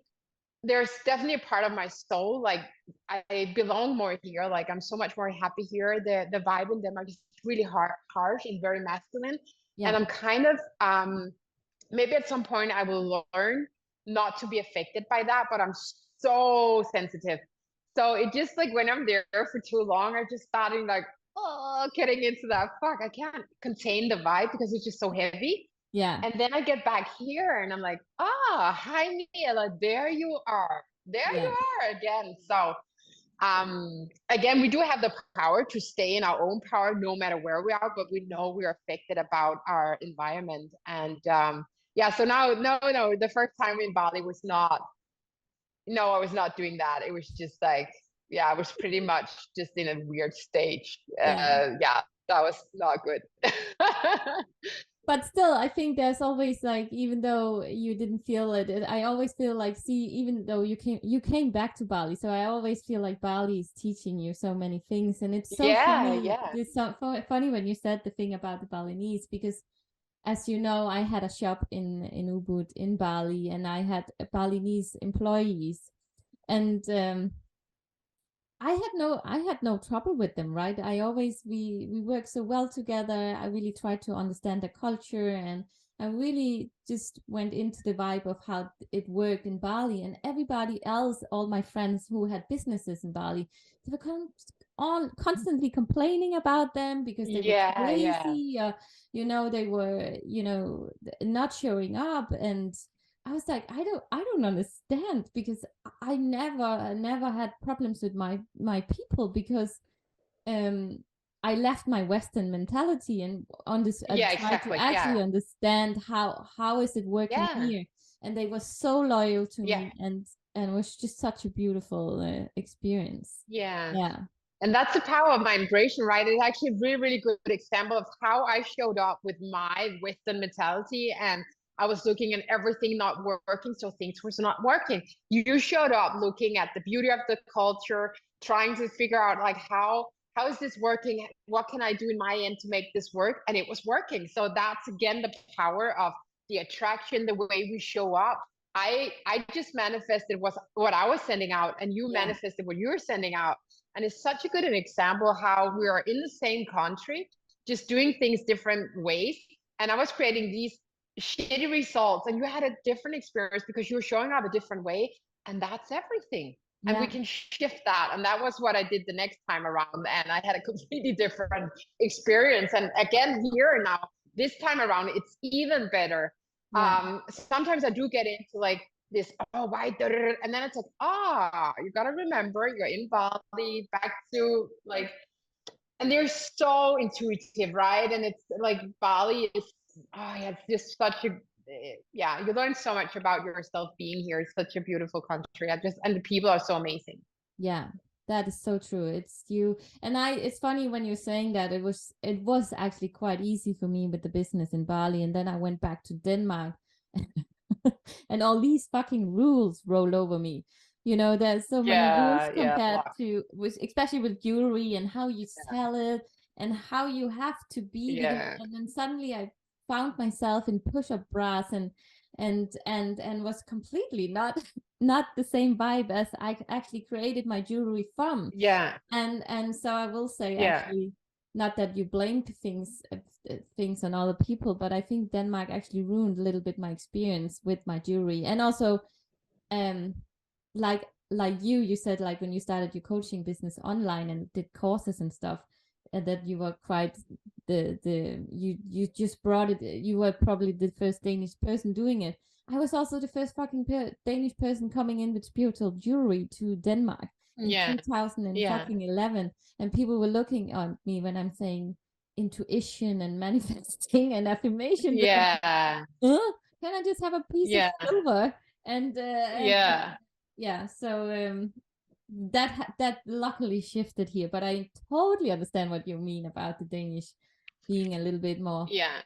Speaker 1: a part of my soul. Like I belong more here. Like I'm so much more happy here. The vibe in Denmark is really harsh and very masculine. And
Speaker 2: Yeah.
Speaker 1: I'm kind of maybe at some point I will learn not to be affected by that, but I'm so sensitive. So it just like when I'm there for too long, I just starting like, oh, getting into that. Fuck, I can't contain the vibe because it's just so heavy.
Speaker 2: Yeah.
Speaker 1: And then I get back here and I'm like, hi Miella, there you are. There you
Speaker 2: Yeah.
Speaker 1: are again. So again, we do have the power to stay in our own power no matter where we are, but we know we're affected about our environment. And Yeah, so now, no, the first time in Bali was not, no, I was not doing that. It was just like, yeah, I was pretty much just in a weird stage.
Speaker 2: Yeah.
Speaker 1: Yeah, that was not good.
Speaker 2: But still, I think there's always like, even though you didn't feel it, I always feel like, see, even though you came back to Bali, so I always feel like Bali is teaching you so many things, and it's so
Speaker 1: Yeah,
Speaker 2: funny.
Speaker 1: yeah.
Speaker 2: It's so funny when you said the thing about the Balinese, because as you know, I had a shop in Ubud in Bali, and I had Balinese employees, and I had no trouble with them, right? I always we work so well together. I really tried to understand the culture, and I really just went into the vibe of how it worked in Bali. And everybody else, all my friends who had businesses in Bali, they were all constantly complaining about them because they were too
Speaker 1: Yeah, yeah.
Speaker 2: lazy, they were, not showing up. And I was like, I don't understand, because I never had problems with my people, because um I left my Western mentality and on this I
Speaker 1: Yeah,
Speaker 2: tried to
Speaker 1: exactly.
Speaker 2: actually
Speaker 1: Yeah.
Speaker 2: understand how is it working
Speaker 1: Yeah.
Speaker 2: here. And they were so loyal to
Speaker 1: Yeah.
Speaker 2: me, and it was just such a beautiful experience.
Speaker 1: Yeah.
Speaker 2: Yeah.
Speaker 1: And that's the power of migration, right? It's actually a really, really good example of how I showed up with my Western mentality. And I was looking at everything not working, so things was not working. You showed up looking at the beauty of the culture, trying to figure out like how is this working? What can I do in my end to make this work? And it was working. So that's again the power of the attraction, the way we show up. I just manifested what I was sending out, and you
Speaker 2: Yeah.
Speaker 1: manifested what you were sending out. And it's such a good an example how we are in the same country, just doing things different ways. And I was creating these shitty results, and you had a different experience because you were showing up a different way. And that's everything. And we
Speaker 2: Yeah.
Speaker 1: can shift that. And that was what I did the next time around. And I had a completely different experience. And again, here now, this time around, it's even better.
Speaker 2: Yeah.
Speaker 1: Sometimes I do get into like this, oh, why? And then it's like, you got to remember you're in Bali, back to like, and they're so intuitive, right? And it's like Bali is, yeah, it's just such a, yeah, you learn so much about yourself being here. It's such a beautiful country. And the people are so amazing.
Speaker 2: Yeah, that is so true. It's you and I. It's funny when you're saying that it was actually quite easy for me with the business in Bali, and then I went back to Denmark, and all these fucking rules rolled over me. There's so many rules
Speaker 1: Yeah, yeah,
Speaker 2: compared to especially with jewelry and how you sell it and how you have to be, because
Speaker 1: yeah,
Speaker 2: and then suddenly I found myself in push-up bras and was completely not the same vibe as I actually created my jewelry from.
Speaker 1: yeah,
Speaker 2: And so I will say,
Speaker 1: yeah,
Speaker 2: actually, not that you blame things on other people, but I think Denmark actually ruined a little bit my experience with my jewelry. And also, um like you said, like when you started your coaching business online and did courses and stuff, and that you were quite you just brought it. You were probably the first Danish person doing it. I was also the first fucking Danish person coming in with spiritual jewelry to Denmark in
Speaker 1: yeah,
Speaker 2: 2011, and people were looking at me when I'm saying intuition and manifesting and affirmations.
Speaker 1: yeah,
Speaker 2: Huh? Can I just have a piece of
Speaker 1: yeah,
Speaker 2: silver? And
Speaker 1: yeah,
Speaker 2: yeah, so that luckily shifted here, but I totally understand what you mean about the Danish being a little bit more.
Speaker 1: yeah,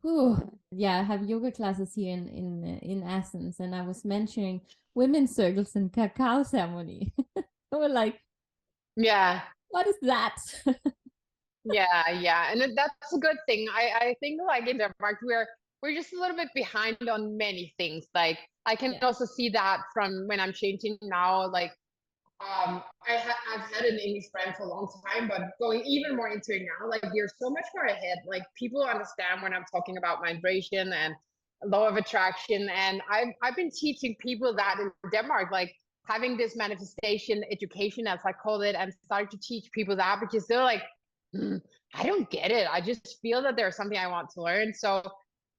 Speaker 2: Whew. Yeah, I have yoga classes here in Athens, and I was mentioning women's circles and cacao ceremony. They were like,
Speaker 1: yeah.
Speaker 2: "What is that?"
Speaker 1: Yeah, yeah, and that's a good thing. I think like in Denmark we're just a little bit behind on many things. Like I can
Speaker 2: Yeah,
Speaker 1: also see that from when I'm changing now. Like I've had an English brand for a long time, but going even more into it now, like you're so much more ahead. Like people understand when I'm talking about vibration and law of attraction, and I've been teaching people that in Denmark, like having this manifestation education, as I call it, and starting to teach people that because they're like, I don't get it. I just feel that there's something I want to learn. So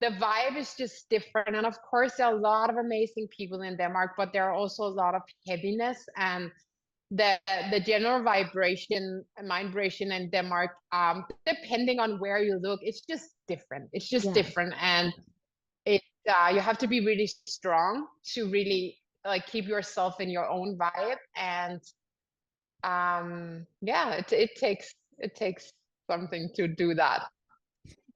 Speaker 1: the vibe is just different, and of course, there are a lot of amazing people in Denmark, but there are also a lot of heaviness and the general vibration vibration in Denmark, depending on where you look, it's just different. It's just
Speaker 2: yeah,
Speaker 1: different. And it you have to be really strong to really like keep yourself in your own vibe. And yeah, it takes something to do that.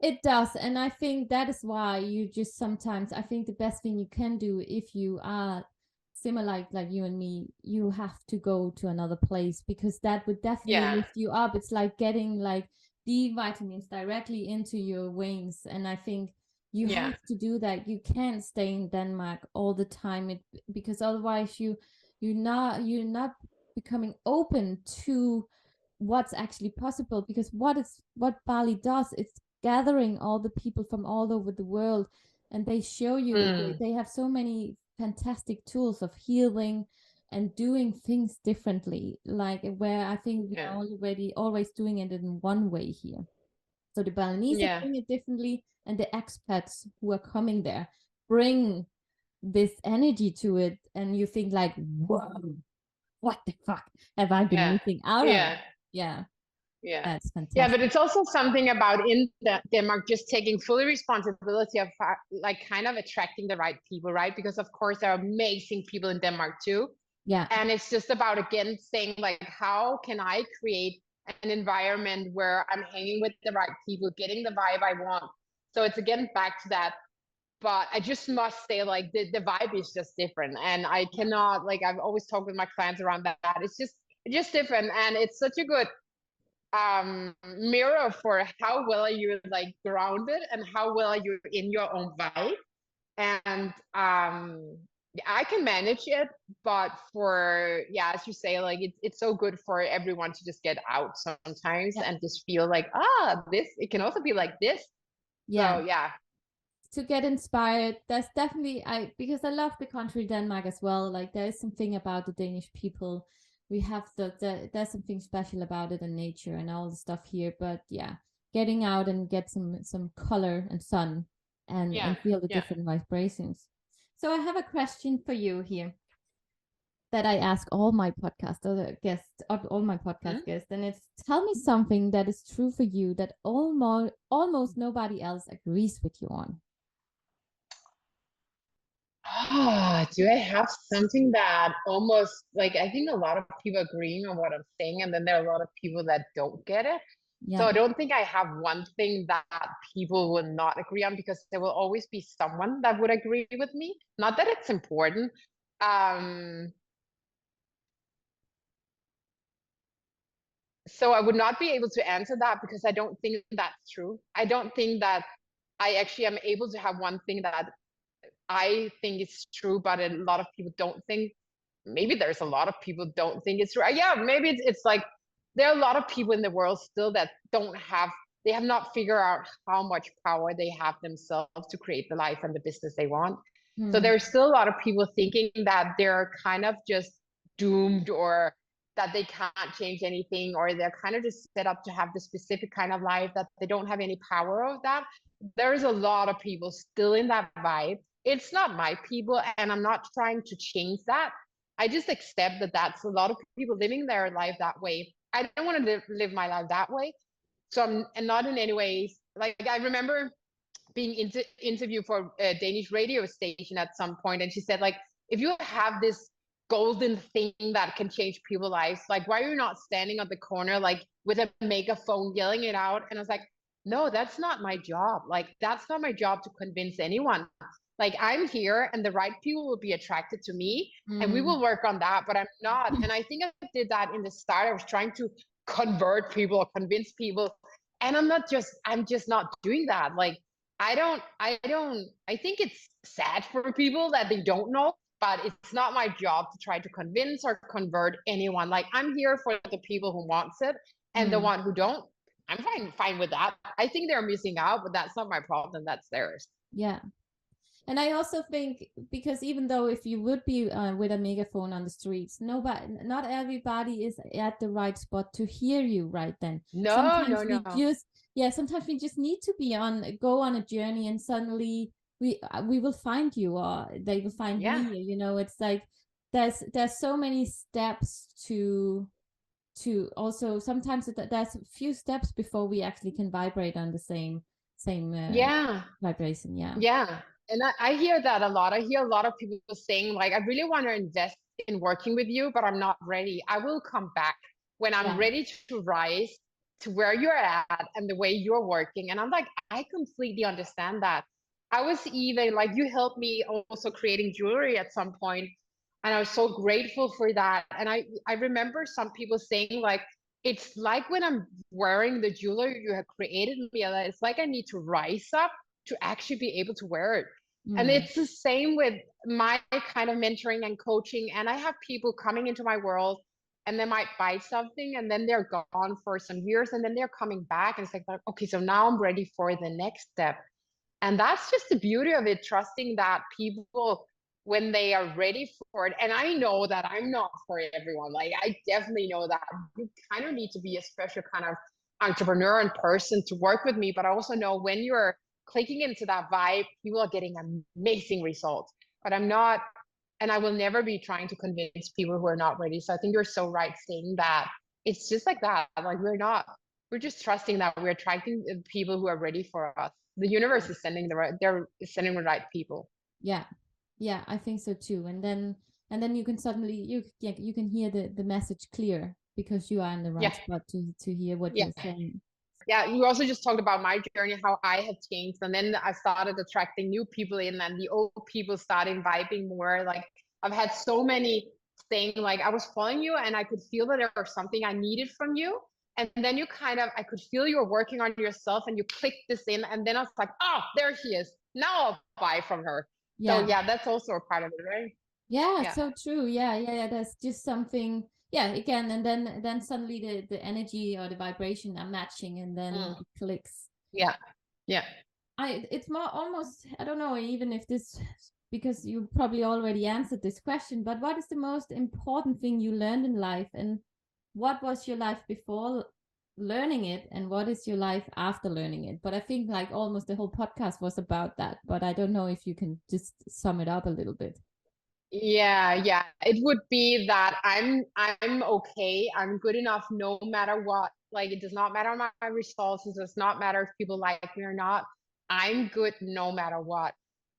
Speaker 2: It does. And I think that is why you just sometimes, I think the best thing you can do if you are similar like you and me, you have to go to another place, because that would definitely
Speaker 1: Yeah,
Speaker 2: lift you up. It's like getting like D vitamins directly into your wings. And I think you
Speaker 1: yeah,
Speaker 2: have to do that. You can't stay in Denmark all the time, because otherwise you're not becoming open to what's actually possible. Because what Bali does, it's gathering all the people from all over the world, and they show you they have so many fantastic tools of healing and doing things differently, like where I think we are
Speaker 1: yeah,
Speaker 2: already always doing it in one way here. So the Balinese are
Speaker 1: yeah,
Speaker 2: doing it differently, and the expats who are coming there bring this energy to it, and you think like, whoa, what the fuck have I been
Speaker 1: yeah,
Speaker 2: missing out on?
Speaker 1: yeah.
Speaker 2: Yeah,
Speaker 1: Yeah.
Speaker 2: that's
Speaker 1: Yeah, but
Speaker 2: fantastic.
Speaker 1: it's also something about in Denmark just taking fully responsibility of like kind of attracting the right people, right? Because of course there are amazing people in Denmark too.
Speaker 2: Yeah,
Speaker 1: And it's just about again saying like, how can I create an environment where I'm hanging with the right people, getting the vibe I want. So it's again back to that. But I just must say like the vibe is just different. And I cannot like I've always talked with my clients around that. It's just different. And it's such a good mirror for how well are you like grounded and how well are you in your own vibe. And I can manage it, but for yeah, as you say, like it's so good for everyone to just get out sometimes
Speaker 2: yeah,
Speaker 1: and just feel like this it can also be like this.
Speaker 2: yeah.
Speaker 1: So yeah,
Speaker 2: To get inspired, there's definitely, because I love the country Denmark as well. Like there is something about the Danish people. We have there's something special about it, and nature and all the stuff here. But yeah, getting out and get some color and sun,
Speaker 1: yeah,
Speaker 2: and feel the
Speaker 1: yeah.
Speaker 2: different vibrations. So I have a question for you here that I ask all my podcast other guests, all my podcast
Speaker 1: Hmm?
Speaker 2: guests, and it's, tell me something that is true for you that almost nobody else agrees with you on.
Speaker 1: Do I have something that almost like I think a lot of people agreeing on what I'm saying, and then there are a lot of people that don't get it. So
Speaker 2: Yeah.
Speaker 1: I don't think I have one thing that people will not agree on because there will always be someone that would agree with me. Not that it's important. Um, so I would not be able to answer that because I don't think that's true. I don't think that I actually am able to have one thing that I think is true, but a lot of people don't think. Maybe there's a lot of people don't think it's right. Yeah, maybe it's like there are a lot of people in the world still that they have not figured out how much power they have themselves to create the life and the business they want. So
Speaker 2: Hmm.
Speaker 1: there's still a lot of people thinking that they're kind of just doomed, or that they can't change anything, or they're kind of just set up to have the specific kind of life that they don't have any power of that. There's a lot of people still in that vibe. It's not my people, and I'm not trying to change that. I just accept that that's a lot of people living their life that way. I don't want to live my life that way. So I'm and not in any way like I remember being interviewed for a Danish radio station at some point, and she said like, if you have this golden thing that can change people's lives, like why are you not standing on the corner like with a megaphone yelling it out? And I was like, no, that's not my job. Like that's not my job to convince anyone. Like I'm here and the right people will be attracted to me and we
Speaker 2: Mm.
Speaker 1: will work on that, but I'm not. And I think I did that in the start. I was trying to convert people or convince people, and I'm just not doing that. Like I think it's sad for people that they don't know, but it's not my job to try to convince or convert anyone. Like I'm here for the people who wants it, and the
Speaker 2: Mm.
Speaker 1: one who don't, I'm fine with that. I think they're missing out, but that's not my problem. That's theirs.
Speaker 2: Yeah. And I also think, because even though if you would be with a megaphone on the streets, not everybody is at the right spot to hear you right then.
Speaker 1: No, no,
Speaker 2: Sometimes we
Speaker 1: no.
Speaker 2: just, yeah, sometimes we just need to go on a journey, and suddenly we will find you, or they will find me.
Speaker 1: Yeah.
Speaker 2: It's like there's so many steps to also, sometimes there's a few steps before we actually can vibrate on the same
Speaker 1: Yeah.
Speaker 2: vibration. Yeah.
Speaker 1: Yeah. And I hear that a lot. I hear a lot of people saying, like, I really want to invest in working with you, but I'm not ready. I will come back when I'm
Speaker 2: Yeah.
Speaker 1: ready to rise to where you're at and the way you're working. And I'm like, I completely understand that. I was even like, you helped me also creating jewelry at some point, and I was so grateful for that. And I remember some people saying, like, it's like when I'm wearing the jewelry you have created, Miella, it's like I need to rise up to actually be able to wear it. And
Speaker 2: Mm.
Speaker 1: it's the same with my kind of mentoring and coaching. And I have people coming into my world and they might buy something and then they're gone for some years and then they're coming back. And it's like, okay, so now I'm ready for the next step. And that's just the beauty of it, trusting that people, when they are ready for it, and I know that I'm not for everyone. Like, I definitely know that you kind of need to be a special kind of entrepreneur and person to work with me. But I also know when you're clicking into that vibe, people are getting amazing results. But I'm not, and I will never be trying to convince people who are not ready. So I think you're so right saying that it's just like that. Like, we're just trusting that we're attracting people who are ready for us. The universe is sending they're sending the right people.
Speaker 2: Yeah. Yeah, I think so too. And then you can suddenly you can hear the message clear because you are in the
Speaker 1: Yeah,
Speaker 2: right spot to hear what
Speaker 1: yeah,
Speaker 2: you're saying.
Speaker 1: yeah. You also just talked about my journey, how I have changed, and then I started attracting new people in, and the old people started vibing more. Like, I've had so many saying, like, I was following you, and I could feel that there was something I needed from you. And then you kind of, I could feel you were working on yourself, and you clicked this in, and then I was like, oh, there she is. Now I'll buy from her. So
Speaker 2: Yeah.
Speaker 1: yeah, that's also a part of it, right?
Speaker 2: Yeah,
Speaker 1: Yeah.
Speaker 2: so true. Yeah. There's just something. Yeah, again, and then suddenly the energy or the vibration are matching, and then
Speaker 1: Mm.
Speaker 2: it clicks.
Speaker 1: Yeah. Yeah.
Speaker 2: It's more almost, I don't know even if this, because you probably already answered this question, but what is the most important thing you learned in life, and what was your life before learning it, and what is your life after learning it? But I think like almost the whole podcast was about that, but I don't know if you can just sum it up a little bit.
Speaker 1: Yeah, yeah. It would be that I'm okay. I'm good enough no matter what. Like, it does not matter my results. It does not matter if people like me or not. I'm good no matter what.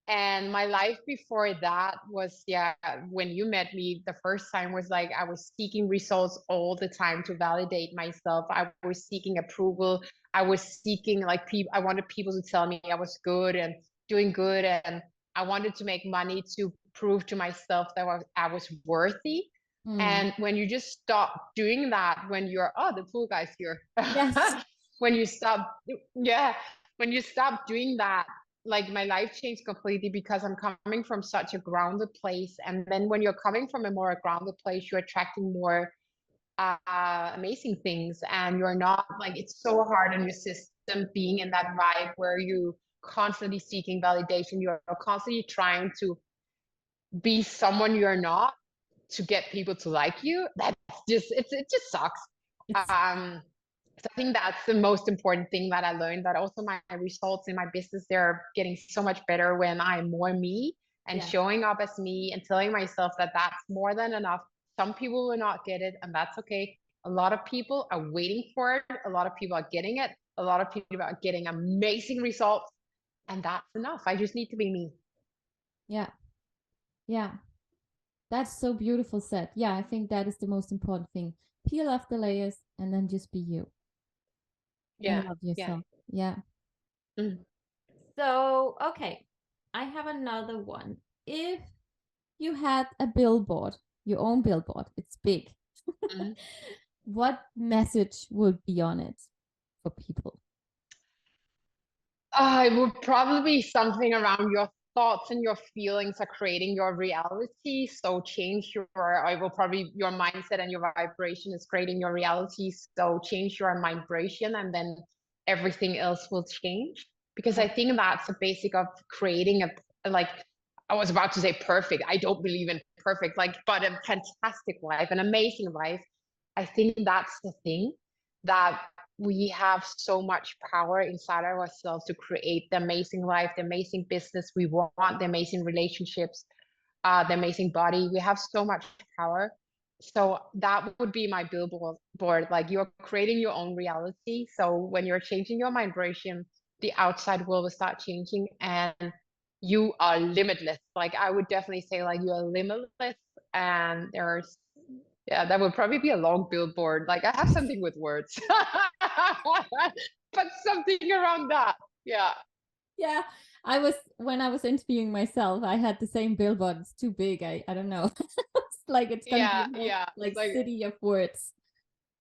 Speaker 1: And my life before that was, yeah, when you met me the first time was like I was seeking results all the time to validate myself. I was seeking approval. I was seeking, like, people, I wanted people to tell me I was good and doing good, and I wanted to make money to prove to myself that I was worthy.
Speaker 2: Mm.
Speaker 1: And when you just stop doing that, when you're, oh, the pool guy's here.
Speaker 2: Yes.
Speaker 1: When you stop, yeah, when you stop doing that, like, my life changed completely because I'm coming from such a grounded place. And then when you're coming from a more grounded place, you're attracting more amazing things. And you're not, like, it's so hard on your system being in that vibe where you constantly seeking validation. You're constantly trying to be someone you're not to get people to like you. That's just, it just sucks.
Speaker 2: It's
Speaker 1: So I think that's the most important thing that I learned, that also my results in my business, they're getting so much better when I'm more me and
Speaker 2: yeah.
Speaker 1: showing up as me and telling myself that that's more than enough. Some people will not get it, and that's okay. A lot of people are waiting for it. A lot of people are getting it. A lot of people are getting amazing results, and that's enough. I just need to be me.
Speaker 2: Yeah. Yeah. That's so beautiful said. Yeah, I think that is the most important thing. Peel off the layers and then just be you and
Speaker 1: Yeah,
Speaker 2: love
Speaker 1: yeah.
Speaker 2: yourself. Yeah.
Speaker 1: Mm-hmm.
Speaker 2: So, okay, I have another one. If you had a billboard, your own billboard, it's big, what message would be on it for people?
Speaker 1: It would probably be something around your thoughts and your feelings are creating your reality. So change your, I will probably, your mindset and your vibration is creating your reality. So change your vibration and then everything else will change. Because
Speaker 2: Yeah.
Speaker 1: I think that's the basic of creating a, like, I was about to say perfect. I don't believe in perfect, like, but a fantastic life, an amazing life. I think that's the thing, that we have so much power inside of ourselves to create the amazing life, the amazing business we want, the amazing relationships, the amazing body. We have so much power. So that would be my billboard. Like, you're creating your own reality. So when you're changing your vibration, the outside world will start changing. And you are limitless. Like I would definitely say like you are limitless, and there's yeah, that would probably be a long billboard. Like I have something with words, but something around that. Yeah.
Speaker 2: Yeah, when I was interviewing myself, I had the same billboard. It's too big. I don't know. It's like it's gonna be
Speaker 1: Yeah,
Speaker 2: a whole
Speaker 1: yeah. It's
Speaker 2: like
Speaker 1: like
Speaker 2: city of words.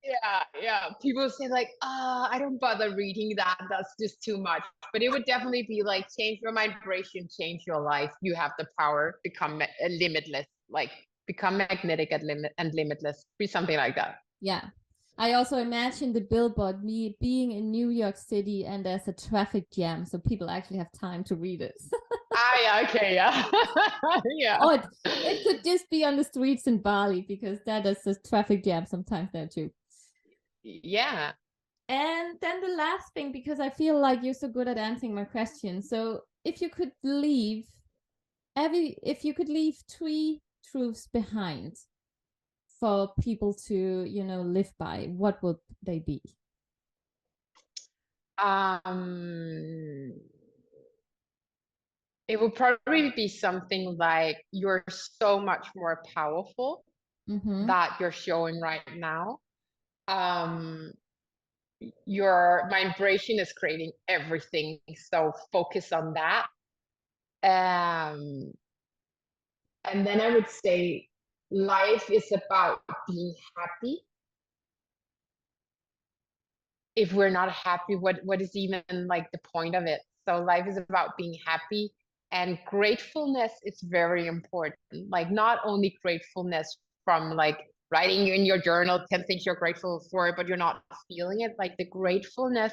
Speaker 1: yeah, yeah. People say like, I don't bother reading that. That's just too much. But it would definitely be like change your vibration, change your life. You have the power, become limitless, like become magnetic and limitless. Be something like that.
Speaker 2: Yeah. I also imagine the billboard me being in New York City and there's a traffic jam, so people actually have time to read it.
Speaker 1: Yeah, okay, yeah. Yeah.
Speaker 2: Oh, it could just be on the streets in Bali because that is a traffic jam sometimes there too.
Speaker 1: Yeah.
Speaker 2: And then the last thing, because I feel like you're so good at answering my question. So if you could leave if you could leave 3 truths behind for people to, live by, what would they be?
Speaker 1: Um, it would probably be something like you're so much more powerful
Speaker 2: Mm-hmm.
Speaker 1: that you're showing right now. Um, your vibration is creating everything, so focus on that. Um, and then I would say life is about being happy. If we're not happy, what is even like the point of it? So life is about being happy, and gratefulness is very important. Like not only gratefulness from like writing in your journal 10 things you're grateful for, but you're not feeling it. Like the gratefulness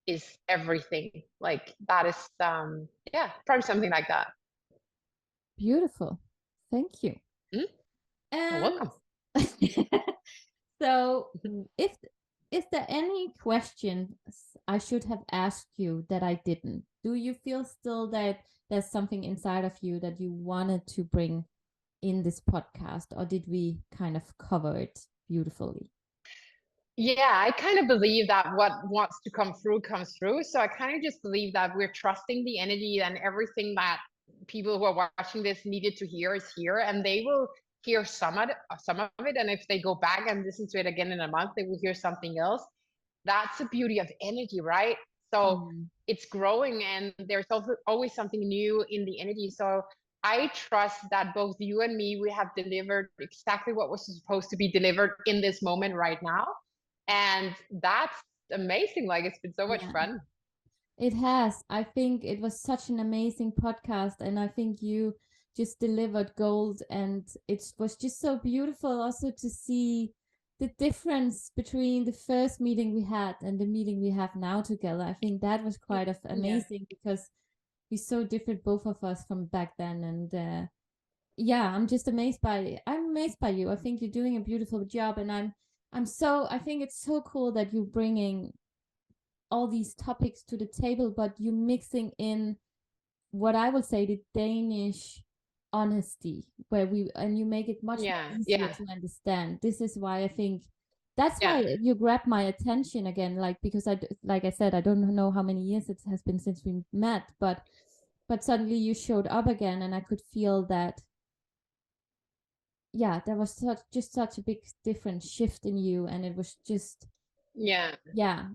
Speaker 1: is everything. Like that is yeah, probably something like that.
Speaker 2: Beautiful. Thank you.
Speaker 1: Mm, you're
Speaker 2: And
Speaker 1: welcome.
Speaker 2: so if is there any questions I should have asked you that I didn't? Do you feel still that there's something inside of you that you wanted to bring in this podcast, or did we kind of cover it beautifully?
Speaker 1: Yeah, I kind of believe that what wants to come through comes through. So I kind of just believe that we're trusting the energy, and everything that people who are watching this needed to hear is here, and they will hear some of it. And if they go back and listen to it again in a month, they will hear something else. That's the beauty of energy, right? So
Speaker 2: Mm.
Speaker 1: it's growing, and there's also always something new in the energy. So I trust that both you and me, we have delivered exactly what was supposed to be delivered in this moment right now. And that's amazing. Like it's been so much
Speaker 2: Yeah,
Speaker 1: fun.
Speaker 2: it has. I think it was such an amazing podcast, and I think you just delivered gold, and it was just so beautiful also to see the difference between the first meeting we had and the meeting we have now together. I think that was quite
Speaker 1: Yeah.
Speaker 2: amazing because we're so different, both of us, from back then. And yeah, I'm amazed by you. I think you're doing a beautiful job, and I think it's so cool that you're bringing all these topics to the table, but you mixing in what I would say the Danish honesty, and you make it much
Speaker 1: Yeah.
Speaker 2: easier
Speaker 1: Yeah.
Speaker 2: to understand. This is why I think that's
Speaker 1: Yeah.
Speaker 2: why you grabbed my attention again, like because like I said, I don't know how many years it has been since we met, but suddenly you showed up again, and I could feel that. Yeah, there was such a big different shift in you, and it was just
Speaker 1: Yeah.
Speaker 2: yeah,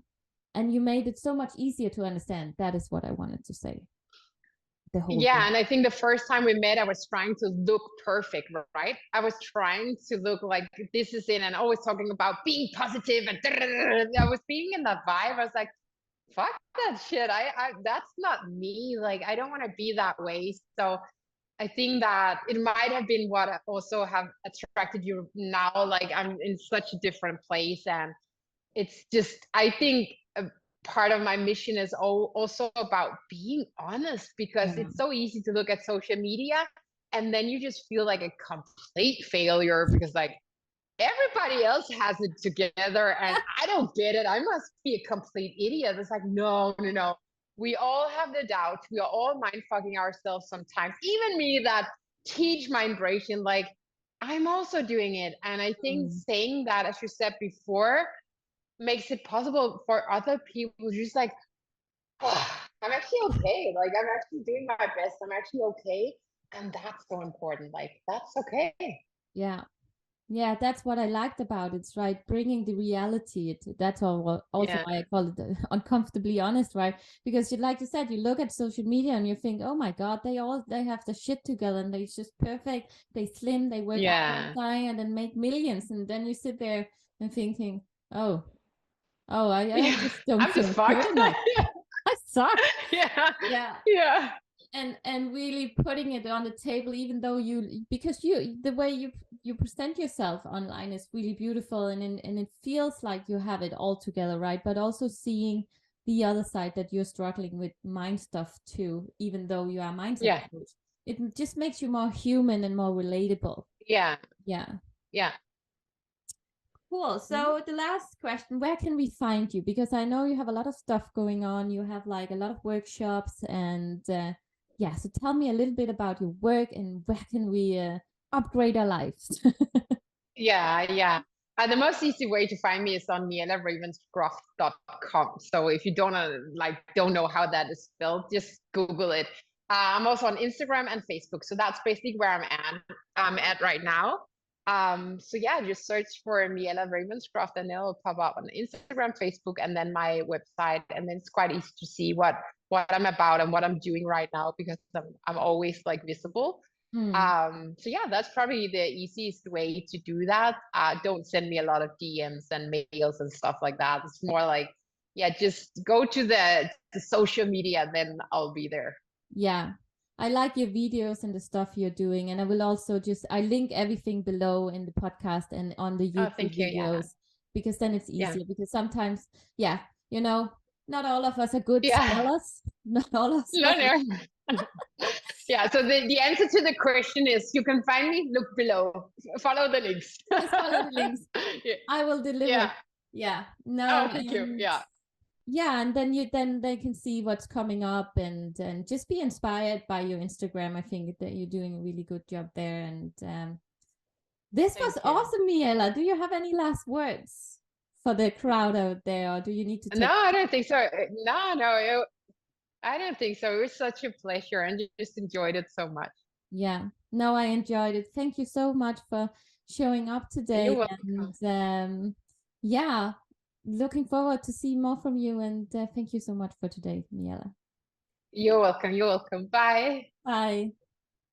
Speaker 2: and you made it so much easier to understand. That is what I wanted to say. The whole
Speaker 1: Yeah.
Speaker 2: thing.
Speaker 1: And I think the first time we met, I was trying to look perfect, right? I was trying to look like this is it, and always talking about being positive and I was being in that vibe. I was like, fuck that shit. That's not me. Like, I don't want to be that way. So I think that it might have been what also have attracted you now. Like I'm in such a different place, and it's just I think a part of my mission is also about being honest, because
Speaker 2: Yeah.
Speaker 1: it's so easy to look at social media and then you just feel like a complete failure because like everybody else has it together and I don't get it. I must be a complete idiot. It's like, no, no, no. We all have the doubts. We are all mind fucking ourselves sometimes. Even me that teach mindbration, like I'm also doing it. And I think
Speaker 2: Mm.
Speaker 1: saying that, as you said before, makes it possible for other people just like, oh, I'm actually okay. Like I'm actually doing my best. I'm actually okay. And that's so important. Like that's okay.
Speaker 2: Yeah. Yeah, that's what I liked about it, right? Bringing the reality. That's all, also
Speaker 1: Yeah.
Speaker 2: why I call it uncomfortably honest, right? Because you, like you said, you look at social media and you think, oh my God, they have the shit together and they're just perfect. They slim, they work out all
Speaker 1: Yeah.
Speaker 2: the time and then make millions. And then you sit there and thinking, oh, I
Speaker 1: Yeah.
Speaker 2: just don't
Speaker 1: I'm just
Speaker 2: feel
Speaker 1: fucked.
Speaker 2: good enough. I suck.
Speaker 1: Yeah.
Speaker 2: Yeah.
Speaker 1: Yeah.
Speaker 2: And really putting it on the table, even though because the way you present yourself online is really beautiful, and it feels like you have it all together, right? But also seeing the other side, that you're struggling with mind stuff too, even though you are a mindset
Speaker 1: Yeah.
Speaker 2: coach, it just makes you more human and more relatable.
Speaker 1: Yeah.
Speaker 2: Yeah.
Speaker 1: Yeah.
Speaker 2: Cool.
Speaker 1: Mhm.
Speaker 2: So the last question, where can we find you? Because I know you have a lot of stuff going on. You have like a lot of workshops and yeah, so tell me a little bit about your work and where can we upgrade our lives?
Speaker 1: Yeah, yeah. The most easy way to find me is on miellaravenscroft.com. So if you don't know how that is spelled, just Google it. I'm also on Instagram and Facebook. So that's basically where I'm at right now. So yeah, just search for Miella Ravenscroft and it'll pop up on Instagram, Facebook, and then my website. And then it's quite easy to see what I'm about and what I'm doing right now because I'm always like visible.
Speaker 2: Hmm.
Speaker 1: So yeah, that's probably the easiest way to do that. Don't send me a lot of DMs and mails and stuff like that. It's more like, yeah, just go to the social media, then I'll be there.
Speaker 2: Yeah. I like your videos and the stuff you're doing. And I will also I link everything below in the podcast and on the
Speaker 1: Oh,
Speaker 2: YouTube
Speaker 1: thank you. Yeah.
Speaker 2: videos, because then it's
Speaker 1: Yeah.
Speaker 2: easier. Because sometimes, yeah, you know, not all of us are good
Speaker 1: Yeah.
Speaker 2: spellers. Not all of
Speaker 1: No,
Speaker 2: us.
Speaker 1: no. Yeah. So the answer to the question is you can find me, look below, follow the links.
Speaker 2: Just follow the links.
Speaker 1: Yeah.
Speaker 2: I will deliver.
Speaker 1: Yeah.
Speaker 2: Yeah.
Speaker 1: Oh,
Speaker 2: No,
Speaker 1: thank you.
Speaker 2: and
Speaker 1: Yeah.
Speaker 2: yeah, and then they can see what's coming up, and just be inspired by your Instagram. I think that you're doing a really good job there. And this was
Speaker 1: Thank you.
Speaker 2: awesome, Miella. Do you have any last words for the crowd out there, or do you need to
Speaker 1: No,
Speaker 2: take?
Speaker 1: I don't think so. No, no. I don't think so. It was such a pleasure and just enjoyed it so much.
Speaker 2: Yeah. No, I enjoyed it. Thank you so much for showing up
Speaker 1: You're
Speaker 2: today. And
Speaker 1: welcome.
Speaker 2: yeah, looking forward to see more from you. And thank you so much for today, Miella.
Speaker 1: You're welcome. You're welcome. Bye.
Speaker 2: Bye.